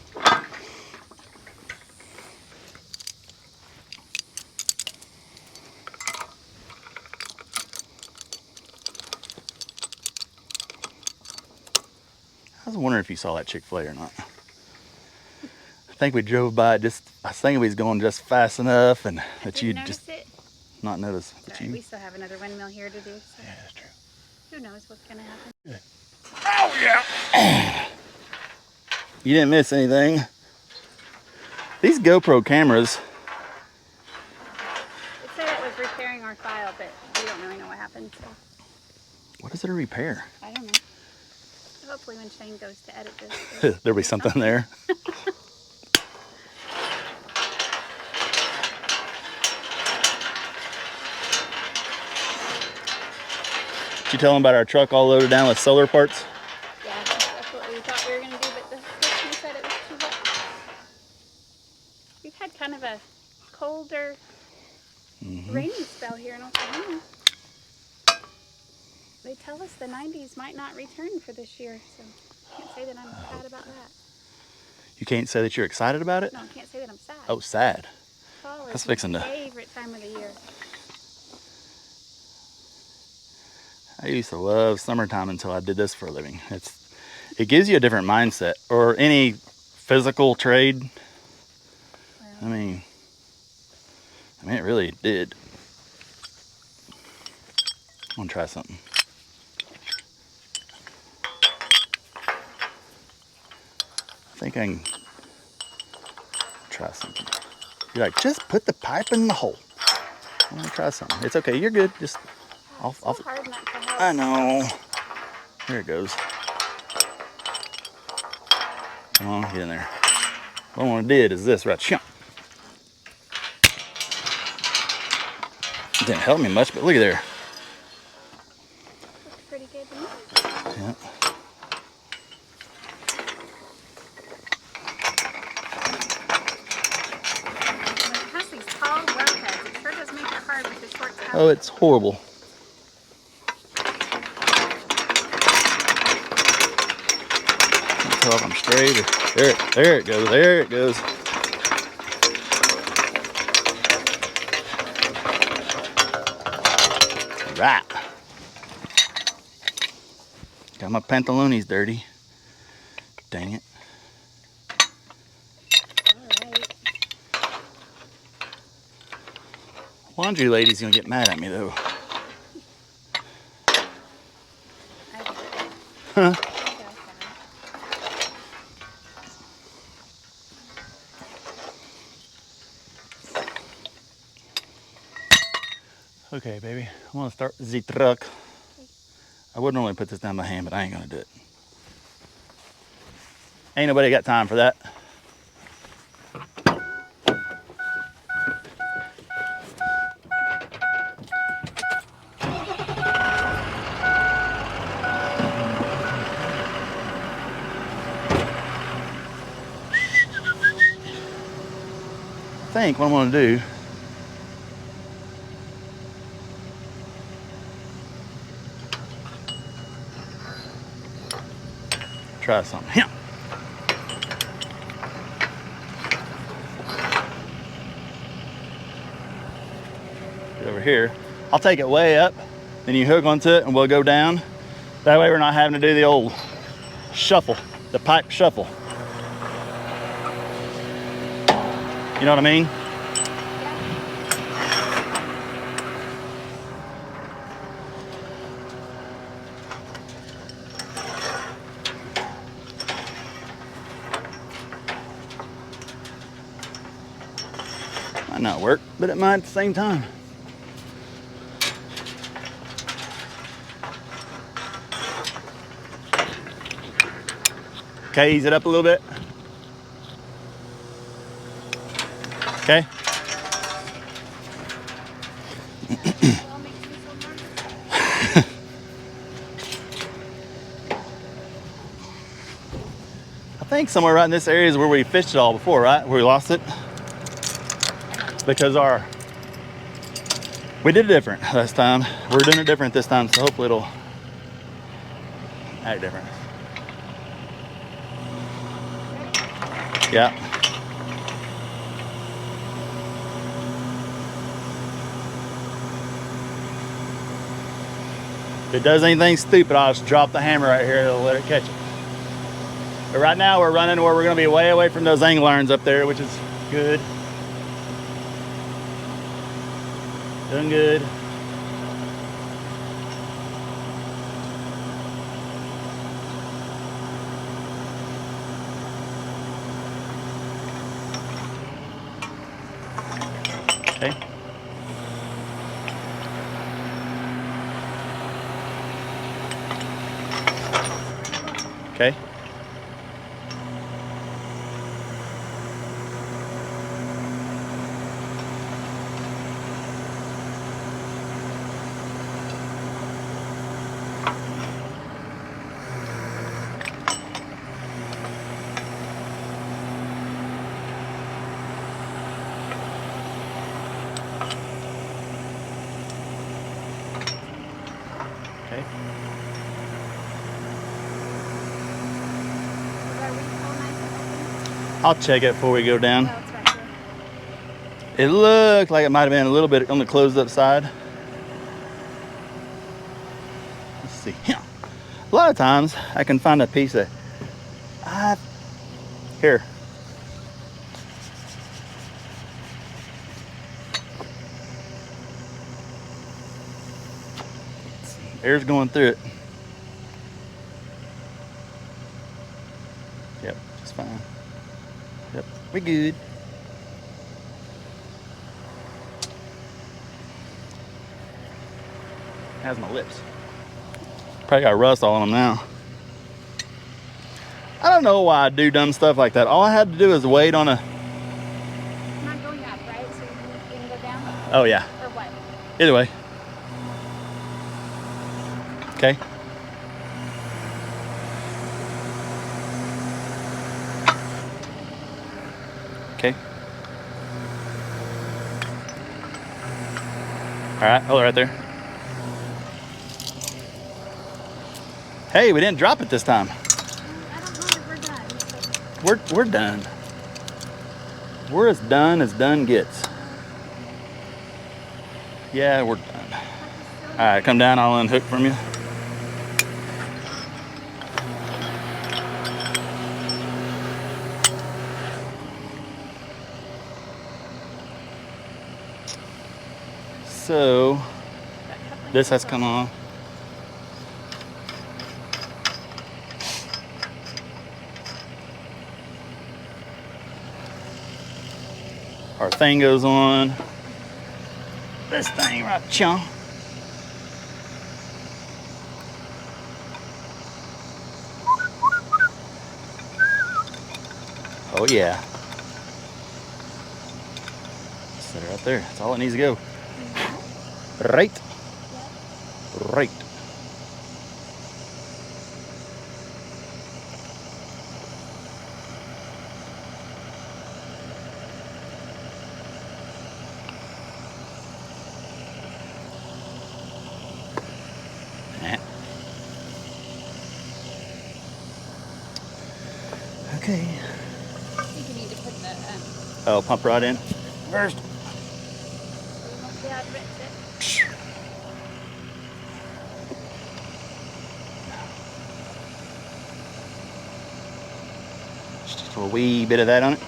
I was wondering if you saw that Chick-fil-A or not. I think we drove by it just, I was thinking we was going just fast enough and that you'd just not notice. Sorry, we still have another windmill here to do. So yeah, that's true. who knows what's gonna happen. Yeah. Oh yeah! You didn't miss anything. These GoPro cameras. It said it was repairing our file, but we don't really know what happened. So. What is it to repair? I don't know. Hopefully when Shane goes to edit this. There'll be something there. Did you tell him about our truck all loaded down with solar parts? Yeah, that's what we thought we were going to do, but the person said it was too hot. We've had kind of a colder, rainy spell here in Oklahoma. They tell us the 90s might not return for this year, so I can't say that I'm sad about that. You can't say that you're excited about it? No, I can't say that I'm sad. Oh, sad. Fall That's is my fixing to. favorite time of the year. I used to love summertime until I did this for a living. It gives you a different mindset, or any physical trade. Well, I mean, it really did. I'm gonna try something. I think I can try something. You're like, just put the pipe in the hole. I'm gonna try something. It's okay, you're good. Just it's so hard not to help. I know. There it goes. Come on, get in there. What I want to did is this right here. It didn't help me much, but look at there. Looks pretty good to me. Yeah. When it has these tall well heads, it sure does make it hard with the short tail. Oh, it's horrible. Can't tell if I'm straight or there it goes. There it goes. Right. Got my pantalones dirty. Dang it. Alright. Laundry lady's gonna get mad at me though. Huh? Okay, baby. I'm gonna start the truck. I would normally put this down by hand, but I ain't gonna do it. Ain't nobody got time for that. I think what I'm gonna do try something. Yeah. here. I'll take it way up, then you hook onto it and we'll go down. That way we're not having to do the old shuffle, the pipe shuffle. You know what I mean? Might not work, but it might at the same time. Okay, ease it up a little bit. Okay. I think somewhere right in this area is where we fished it all before, right? Where we lost it. Because we did it different last time. We're doing it different this time, so hopefully it'll act different. Yeah. If it does anything stupid, I'll just drop the hammer right here and let it catch it. But right now we're running where we're gonna be way away from those angle irons up there, which is good. Doing good. Okay. Okay. Okay. I'll check it before we go down. No, it's right here. It looked like it might have been a little bit on the closed up side. Let's see. A lot of times I can find a piece of here. Air's going through it. Yep, just fine. Yep, we good. How's my lips? Probably got rust all on them now. I don't know why I do dumb stuff like that. All I had to do is wait on a... It's not going up, right? So you can go down? Oh, yeah. Or what? Either way. Okay. Okay. All right, hold it right there. Hey, we didn't drop it this time. I don't know if we're done. We're done. We're as done gets. Yeah, we're done. All right, come down. I'll unhook from you. So this has come off. Our thing goes on. This thing right here. Oh yeah. Set it right there. That's all it needs to go. Right. Right. Okay. I think you need to put the Oh, pump rod in first. yeah, I'd rinse it. So a wee bit of that on it.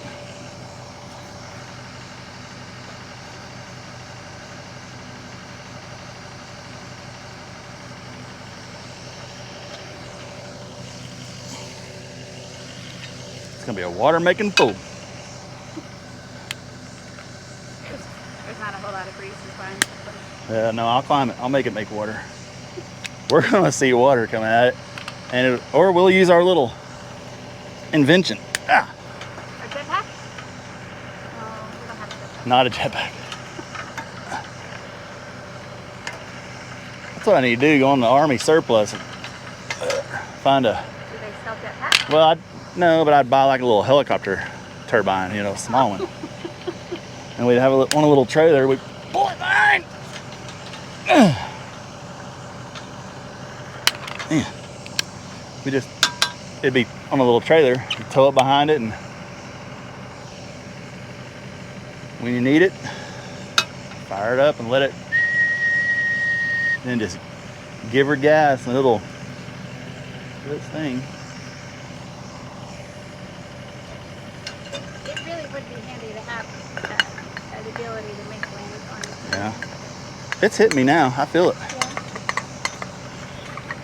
It's gonna be a water making pool. There's not a whole lot of grease, is fine. No, I'll climb it. I'll make it make water. We're gonna see water coming at it, and or we'll use our little invention. Ah, A jetpack? Oh, we don't have a jetpack. not a jetpack. That's what I need to do. Go on the Army surplus and find a. Do they sell jetpacks? Well, no, but I'd buy like a little helicopter turbine, you know, a small one, and we'd have one a little trailer. We pull it behind. Yeah. It'd be on a little trailer, you tow it behind it, and when you need it, fire it up and let it, then just give her gas and it'll do its thing. It really would be handy to have that ability to make land on it. Yeah. It's hitting me now, I feel it. Yeah.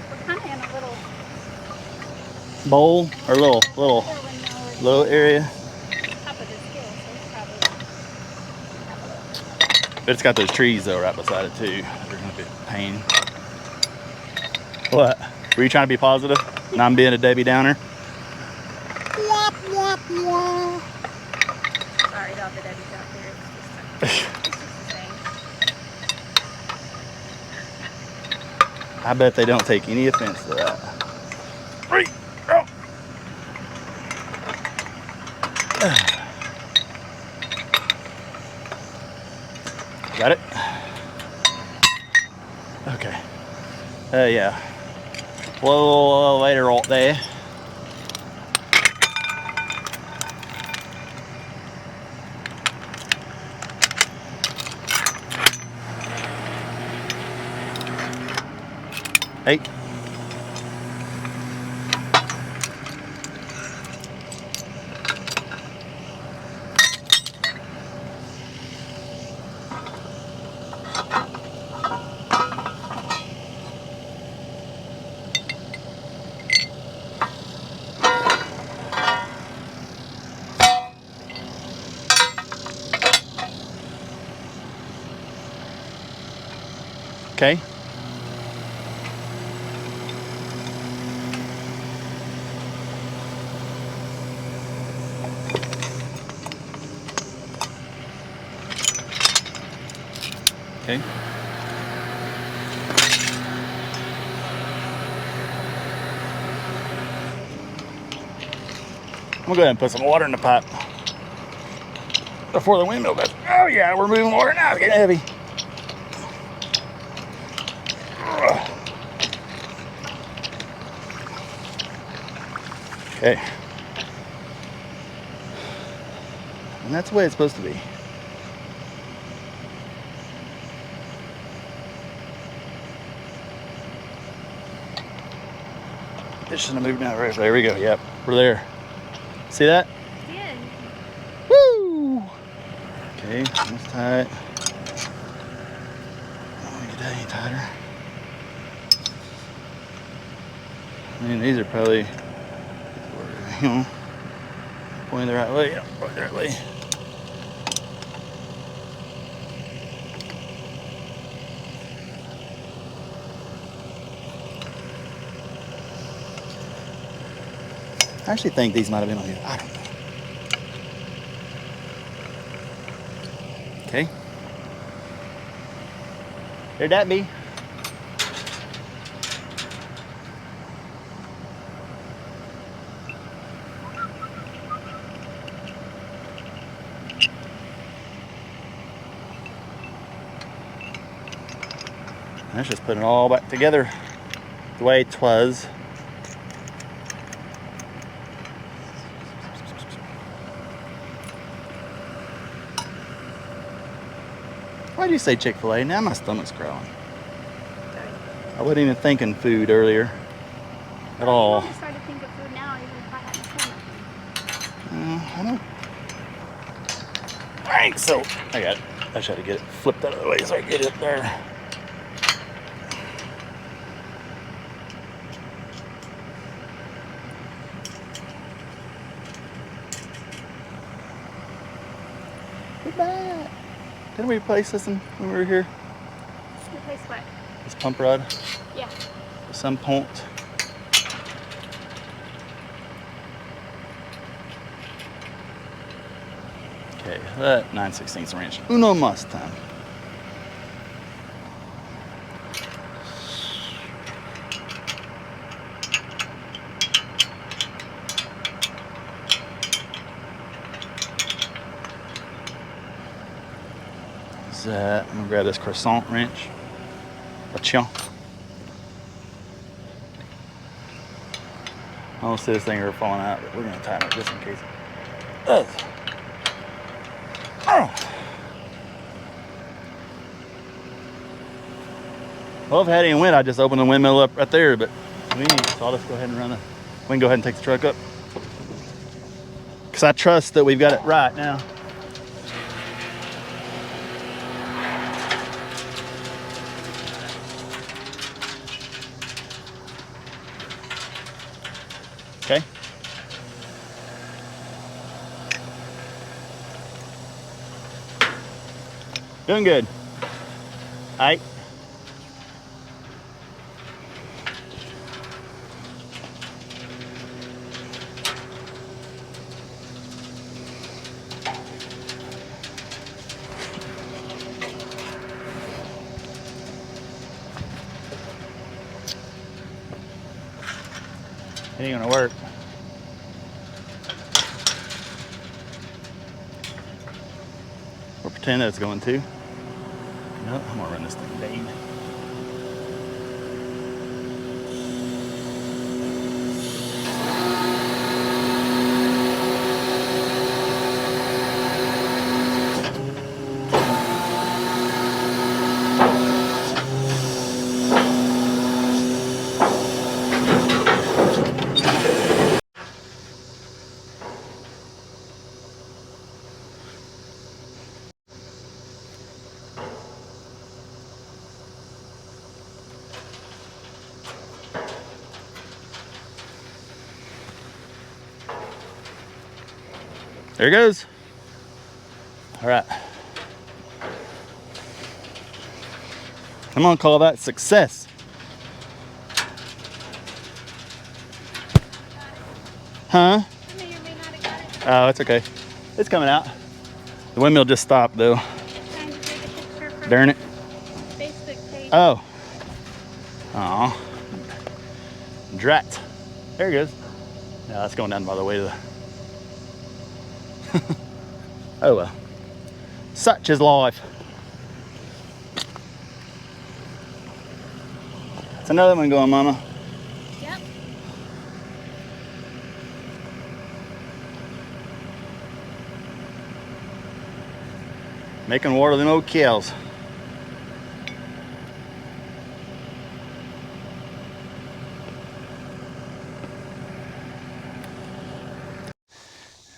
We're kind of in a little Bowl or little windmill low area. top of this hill, so it's probably have a little. But it's got those trees though right beside it too. They're gonna be a pain. What? Were you trying to be positive? And I'm being a Debbie Downer? Wop, wop, wop. Sorry about the Debbie's out there. It's just the same. I bet they don't take any offense to that. Three, go. Got it? Okay. Yeah. Little elevator right there. Hey. Okay. Okay. I'm gonna go ahead and put some water in the pipe before the windmill goes. Oh yeah, we're moving water now. It's getting heavy. Okay. And that's the way it's supposed to be. It shouldn't have moved now. Right there we go. Yep, we're there. See that? Yeah. Woo! Okay, that's tight. Oh, get that any tighter. I mean, these are probably, you know, pointing the right way. Yeah, pointing the right way. I actually think these might have been on here. I don't know. Okay. There'd that be. Let's just put it all back together the way it was. Why do you say Chick-fil-A? Now my stomach's growling. I wasn't even thinking food earlier at all. I'm starting to think of food now, even if I hadn't said I know. Alright, so I got it. I just had to get it flipped out of the way so I can get it there. Goodbye. Didn't we replace this when we were here? Replace what? This pump rod? Yeah. At some point. Okay, that 9/16 wrench. Uno mas time. I'm gonna grab this croissant wrench. Achon. I don't see this thing ever falling out, but we're gonna tighten it just in case. Oh. Well, if I had any wind, I'd just open the windmill up right there, but we need, so I'll just go ahead and we can go ahead and take the truck up. Because I trust that we've got it right now. Okay. Doing good. All right. It ain't gonna work. We'll pretend that it's going to. No, I'm gonna run this thing down. There it goes. All right. I'm gonna call that success. Huh? I may or may not have got it. Oh, it's okay. It's coming out. The windmill just stopped though. Trying to take a picture for Darn it. Facebook page. Oh. Aw. Drat. There it goes. Yeah, that's going down by the way to the... Oh well. Such is life. That's another one going, Mama. Yep. Making water them old cows.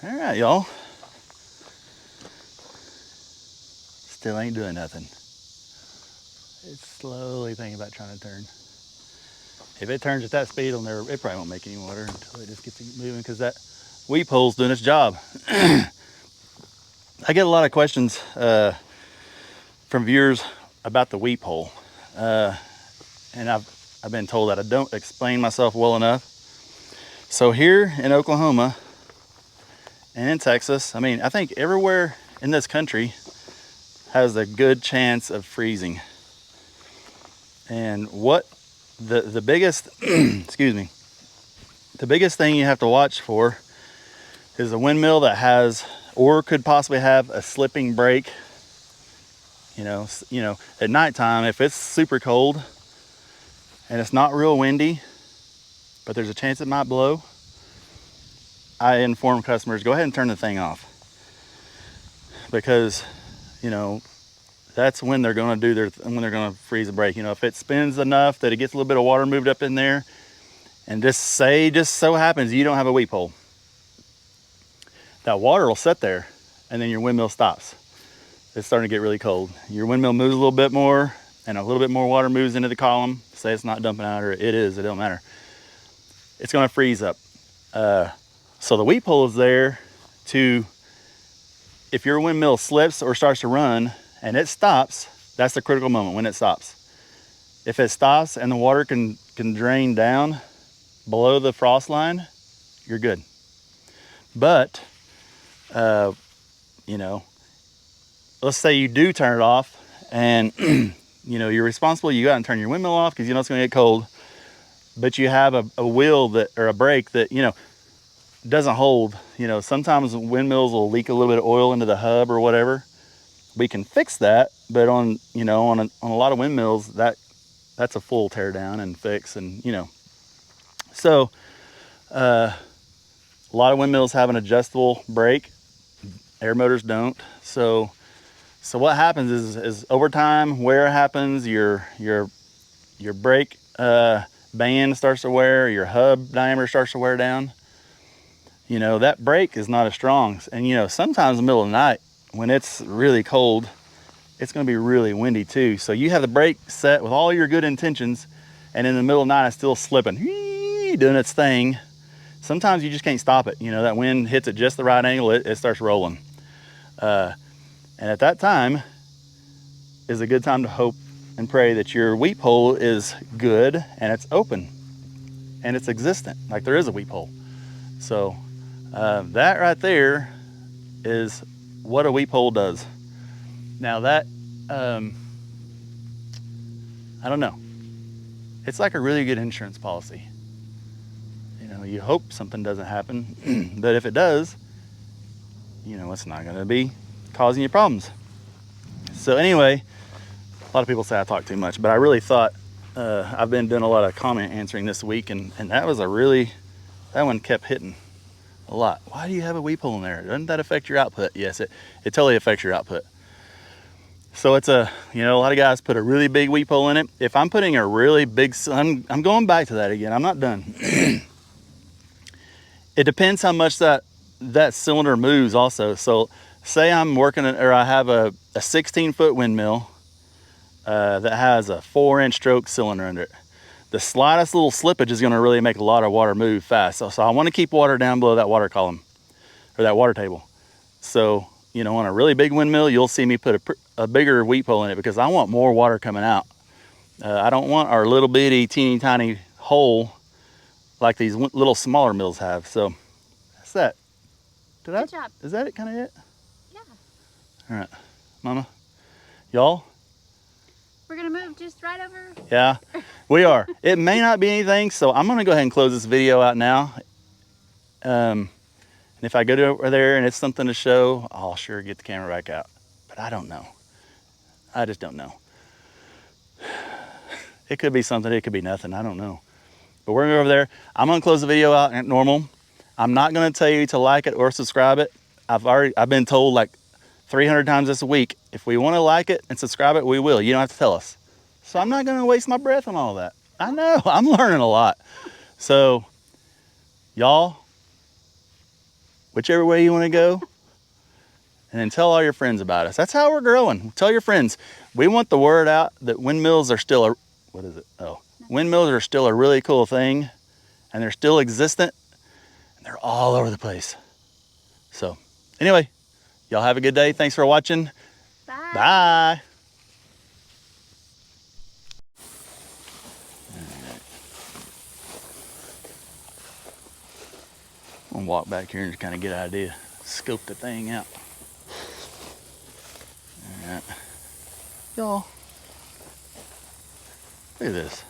All right, y'all. Still ain't doing nothing. It's slowly thinking about trying to turn. If it turns at that speed, it probably won't make any water until it just gets moving because that Weephole's doing its job. I get a lot of questions from viewers about the Weephole. And I've been told that I don't explain myself well enough. So here in Oklahoma and in Texas, I mean, I think everywhere in this country has a good chance of freezing. And what the biggest, excuse me, the biggest thing you have to watch for is a windmill that has, or could possibly have, a slipping brake. You know, at nighttime, if it's super cold and it's not real windy, but there's a chance it might blow, I inform customers, go ahead and turn the thing off. Because, you know, that's when they're gonna when they're gonna freeze the brake. You know, if it spins enough that it gets a little bit of water moved up in there, and just so happens you don't have a Weephole, that water will sit there, and then your windmill stops. It's starting to get really cold. Your windmill moves a little bit more, and a little bit more water moves into the column. Say it's not dumping out, or it is, it don't matter. It's gonna freeze up. So the Weephole is there to, if your windmill slips or starts to run and it stops, that's the critical moment when it stops. If it stops and the water can drain down below the frost line, you're good. But, you know, let's say you do turn it off and you know, you're responsible, you go out and turn your windmill off because you know it's gonna get cold, but you have a wheel that, or a brake that, you know, doesn't hold. You know, sometimes windmills will leak a little bit of oil into the hub or whatever. We can fix that, but on, you know, on a lot of windmills, that's a full tear down and fix, and you know. So a lot of windmills have an adjustable brake. Air motors don't. So what happens is over time, wear happens, your brake band starts to wear, your hub diameter starts to wear down. You know, that brake is not as strong. And you know, sometimes in the middle of the night when it's really cold, it's gonna be really windy too. So you have the brake set with all your good intentions, and in the middle of the night it's still slipping, doing its thing. Sometimes you just can't stop it. You know, that wind hits at just the right angle, it starts rolling. And at that time is a good time to hope and pray that your Weephole is good and it's open and it's existent, like there is a Weephole. So that right there is what a Weephole does. Now that, I don't know. It's like a really good insurance policy. You know, you hope something doesn't happen, but if it does, you know, it's not gonna be causing you problems. So anyway, a lot of people say I talk too much, but I really thought, I've been doing a lot of comment answering this week, and that was that one kept hitting a lot. Why do you have a Weephole in there? Doesn't that affect your output? Yes, it totally affects your output. So it's a lot of guys put a really big Weephole in it. If I'm putting a really big, I'm going back to that again. I'm not done. It depends how much that cylinder moves also. So say I'm working, or I have a 16-foot windmill that has a 4-inch stroke cylinder under it. The slightest little slippage is gonna really make a lot of water move fast. So I wanna keep water down below that water column, or that water table. So, you know, on a really big windmill, you'll see me put a bigger Weephole in it because I want more water coming out. I don't want our little bitty, teeny tiny hole like these little smaller mills have. So that's that. Good job. Is that it, kind of it? Yeah. All right, Mama, y'all. We're gonna move just right over. Yeah, we are. It may not be anything, so I'm gonna go ahead and close this video out now. And if I go over there and it's something to show, I'll sure get the camera back out. But I don't know. I just don't know. It could be something, it could be nothing, I don't know. But we're gonna go over there. I'm gonna close the video out at normal. I'm not gonna tell you to like it or subscribe it. I've been told like 300 times this week, if we wanna like it and subscribe it, we will. You don't have to tell us. So I'm not gonna waste my breath on all that. I know, I'm learning a lot. So, y'all, whichever way you wanna go, and then tell all your friends about us. That's how we're growing. Tell your friends. We want the word out that windmills are still windmills are still a really cool thing, and they're still existent, and they're all over the place. So, anyway, y'all have a good day. Thanks for watching. Bye. Bye. I'm gonna walk back here and just kind of get an idea, scope the thing out. All right, y'all, look at this.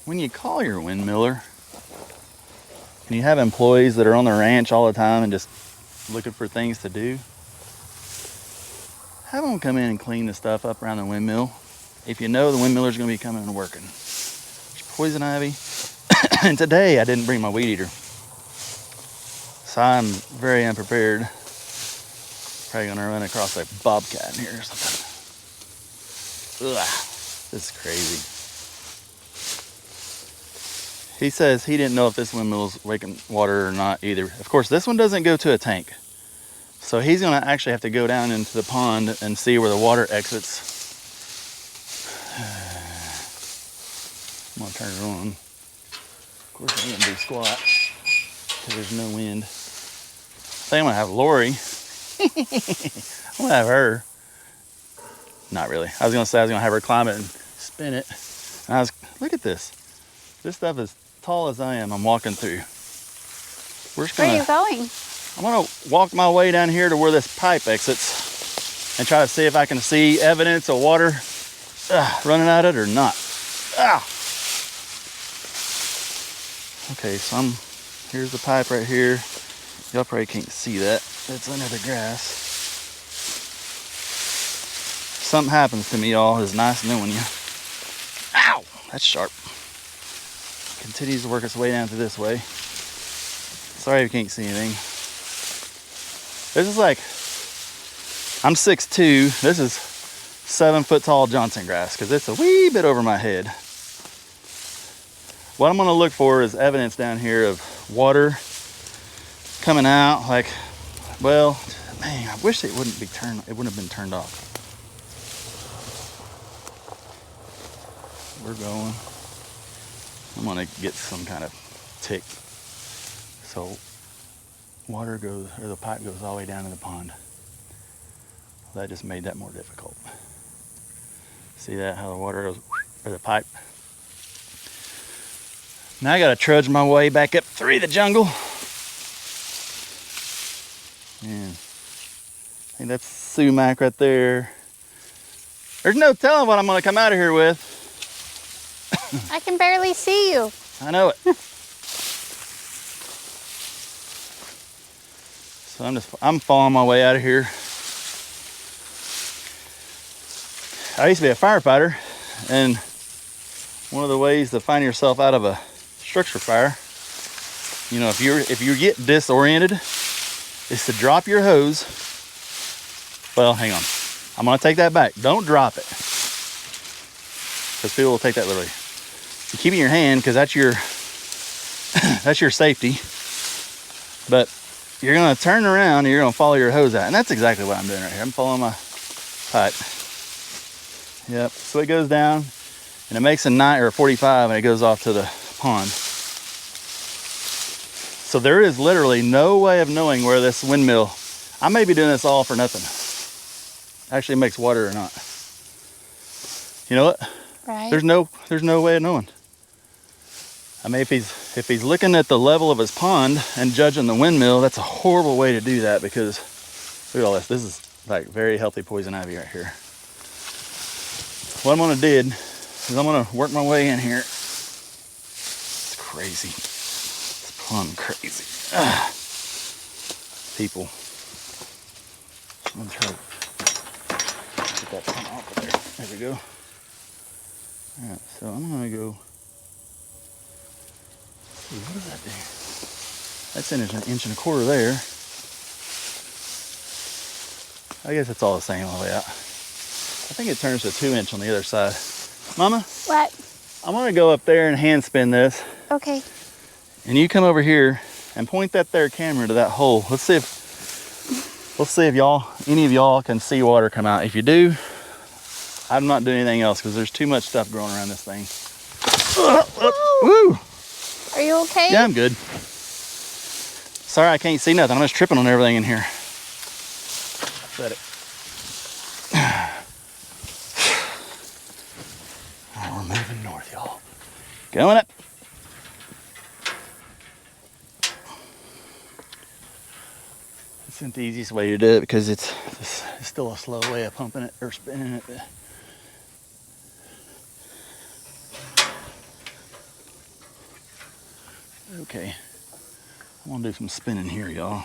When you call your windmiller and you have employees that are on the ranch all the time and just looking for things to do, have them come in and clean the stuff up around the windmill if you know the windmiller's gonna be coming and working. There's poison ivy. And today I didn't bring my weed eater, so I'm very unprepared. Probably gonna run across a bobcat in here or something. Ugh, this is crazy. He says he didn't know if this windmill's making water or not either. Of course, this one doesn't go to a tank. So he's gonna actually have to go down into the pond and see where the water exits. I'm gonna turn it on. Of course, I didn't do squat because there's no wind. I think I'm gonna have Lori. I'm gonna have her. Not really. I was gonna say I was gonna have her climb it and spin it. And look at this. This stuff is tall as I am. I'm walking through. We're just gonna, Where are you going? I'm gonna walk my way down here to where this pipe exits and try to see if I can see evidence of water running at it or not. Okay, so here's the pipe right here. Y'all probably can't see that. It's under the grass. Something happens to me, y'all. It's nice knowing you. Ow! That's sharp. Continues to work its way down to this way. Sorry if you can't see anything. This is like, I'm 6'2". This is 7 foot tall Johnson grass because it's a wee bit over my head. What I'm gonna look for is evidence down here of water coming out. Like, well, man, I wish it wouldn't have been turned off. We're going. I'm gonna get some kind of tick. So water goes, or the pipe goes all the way down to the pond. That just made that more difficult. See that, how the water goes, or the pipe. Now I gotta trudge my way back up through the jungle. And I think that's sumac right there. There's no telling what I'm gonna come out of here with. I can barely see you. I know it. So I'm following my way out of here. I used to be a firefighter, and one of the ways to find yourself out of a structure fire, you know, if you get disoriented, is to drop your hose. Well, hang on. I'm gonna take that back. Don't drop it, because people will take that literally. You keep it in your hand because that's your that's your safety. But you're gonna turn around and you're gonna follow your hose out, and that's exactly what I'm doing right here. I'm following my pipe. Yep. So it goes down, and it makes a 9 or a 45, and it goes off to the pond. So there is literally no way of knowing where this windmill. I may be doing this all for nothing. Actually makes water or not. You know what? Right. There's no way of knowing. I mean, if he's looking at the level of his pond and judging the windmill, that's a horrible way to do that, because look at all this. This is like very healthy poison ivy right here. What I'm gonna do is I'm gonna work my way in here. It's crazy. It's plumb crazy. People. I'm gonna try to get that plumb off there. There we go. Alright, so I'm gonna go. What does that do? That's an inch and a quarter there. I guess it's all the same all the way out. I think it turns to 2 inch on the other side. Mama? What? I'm gonna go up there and hand spin this. Okay. And you come over here and point that there camera to that hole. Let's see if any of y'all can see water come out. If you do, I'm not doing anything else because there's too much stuff growing around this thing. Woo! Are you okay? Yeah, I'm good. Sorry, I can't see nothing. I'm just tripping on everything in here. Set it. All right, we're moving north, y'all. Going up. This isn't the easiest way to do it because it's still a slow way of pumping it or spinning it. Okay, I'm gonna do some spinning here, y'all.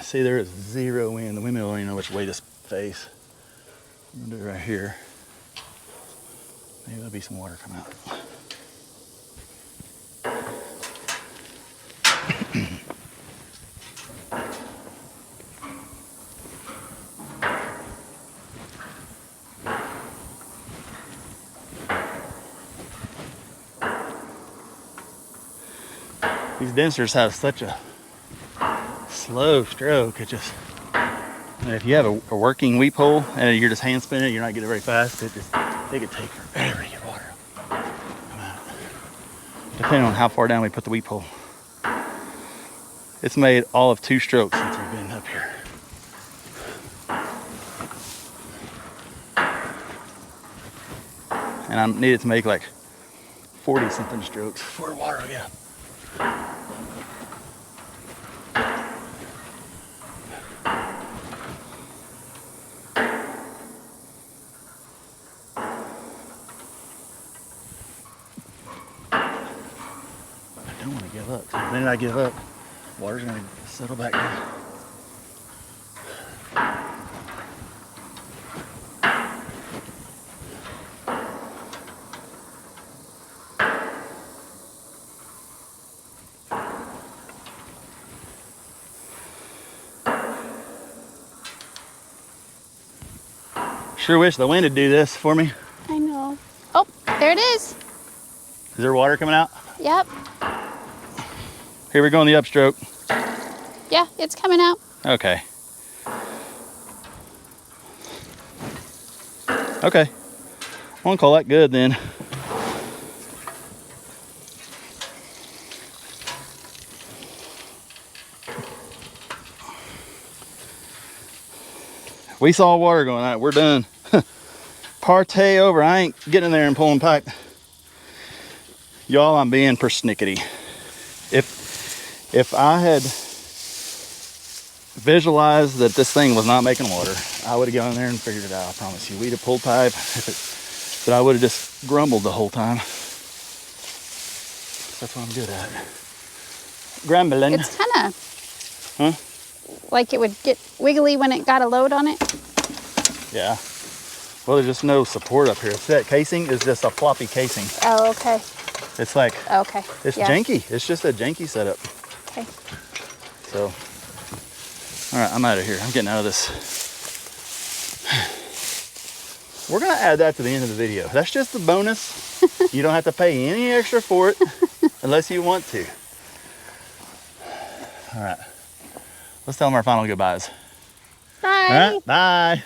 See, there is zero wind. The windmill don't even know which way to face. I'm gonna do it right here. Maybe there'll be some water come out. These dentsters have such a slow stroke. It just, and if you have a working Weephole and you're just hand spinning it, you're not getting it very fast. It could take forever to get water. Depending on how far down we put the Weephole. It's made all of 2 strokes since we've been up here. And I needed to make like 40 something strokes before water will get up. I don't want to give up. The minute I give up, water's going to settle back down. Sure wish the wind would do this for me. I know. Oh, there it is. Is there water coming out? Yep. Here we go on the upstroke. Yeah, it's coming out. Okay. Okay. I won't call that good then. We saw water going out. We're done. Partay over. I ain't getting in there and pulling pipe. Y'all, I'm being persnickety. If I had visualized that this thing was not making water, I would have gone in there and figured it out. I promise you. We'd have pulled pipe, but I would have just grumbled the whole time. That's what I'm good at. Grumbling. It's kind of like it would get wiggly when it got a load on it. Yeah. Well, there's just no support up here. That casing is just a floppy casing. Oh, okay. It's like, Okay. it's janky. It's just a janky setup. Okay. So, all right, I'm out of here. I'm getting out of this. We're gonna add that to the end of the video. That's just the bonus. You don't have to pay any extra for it unless you want to. All right, let's tell them our final goodbyes. Bye. All right, bye.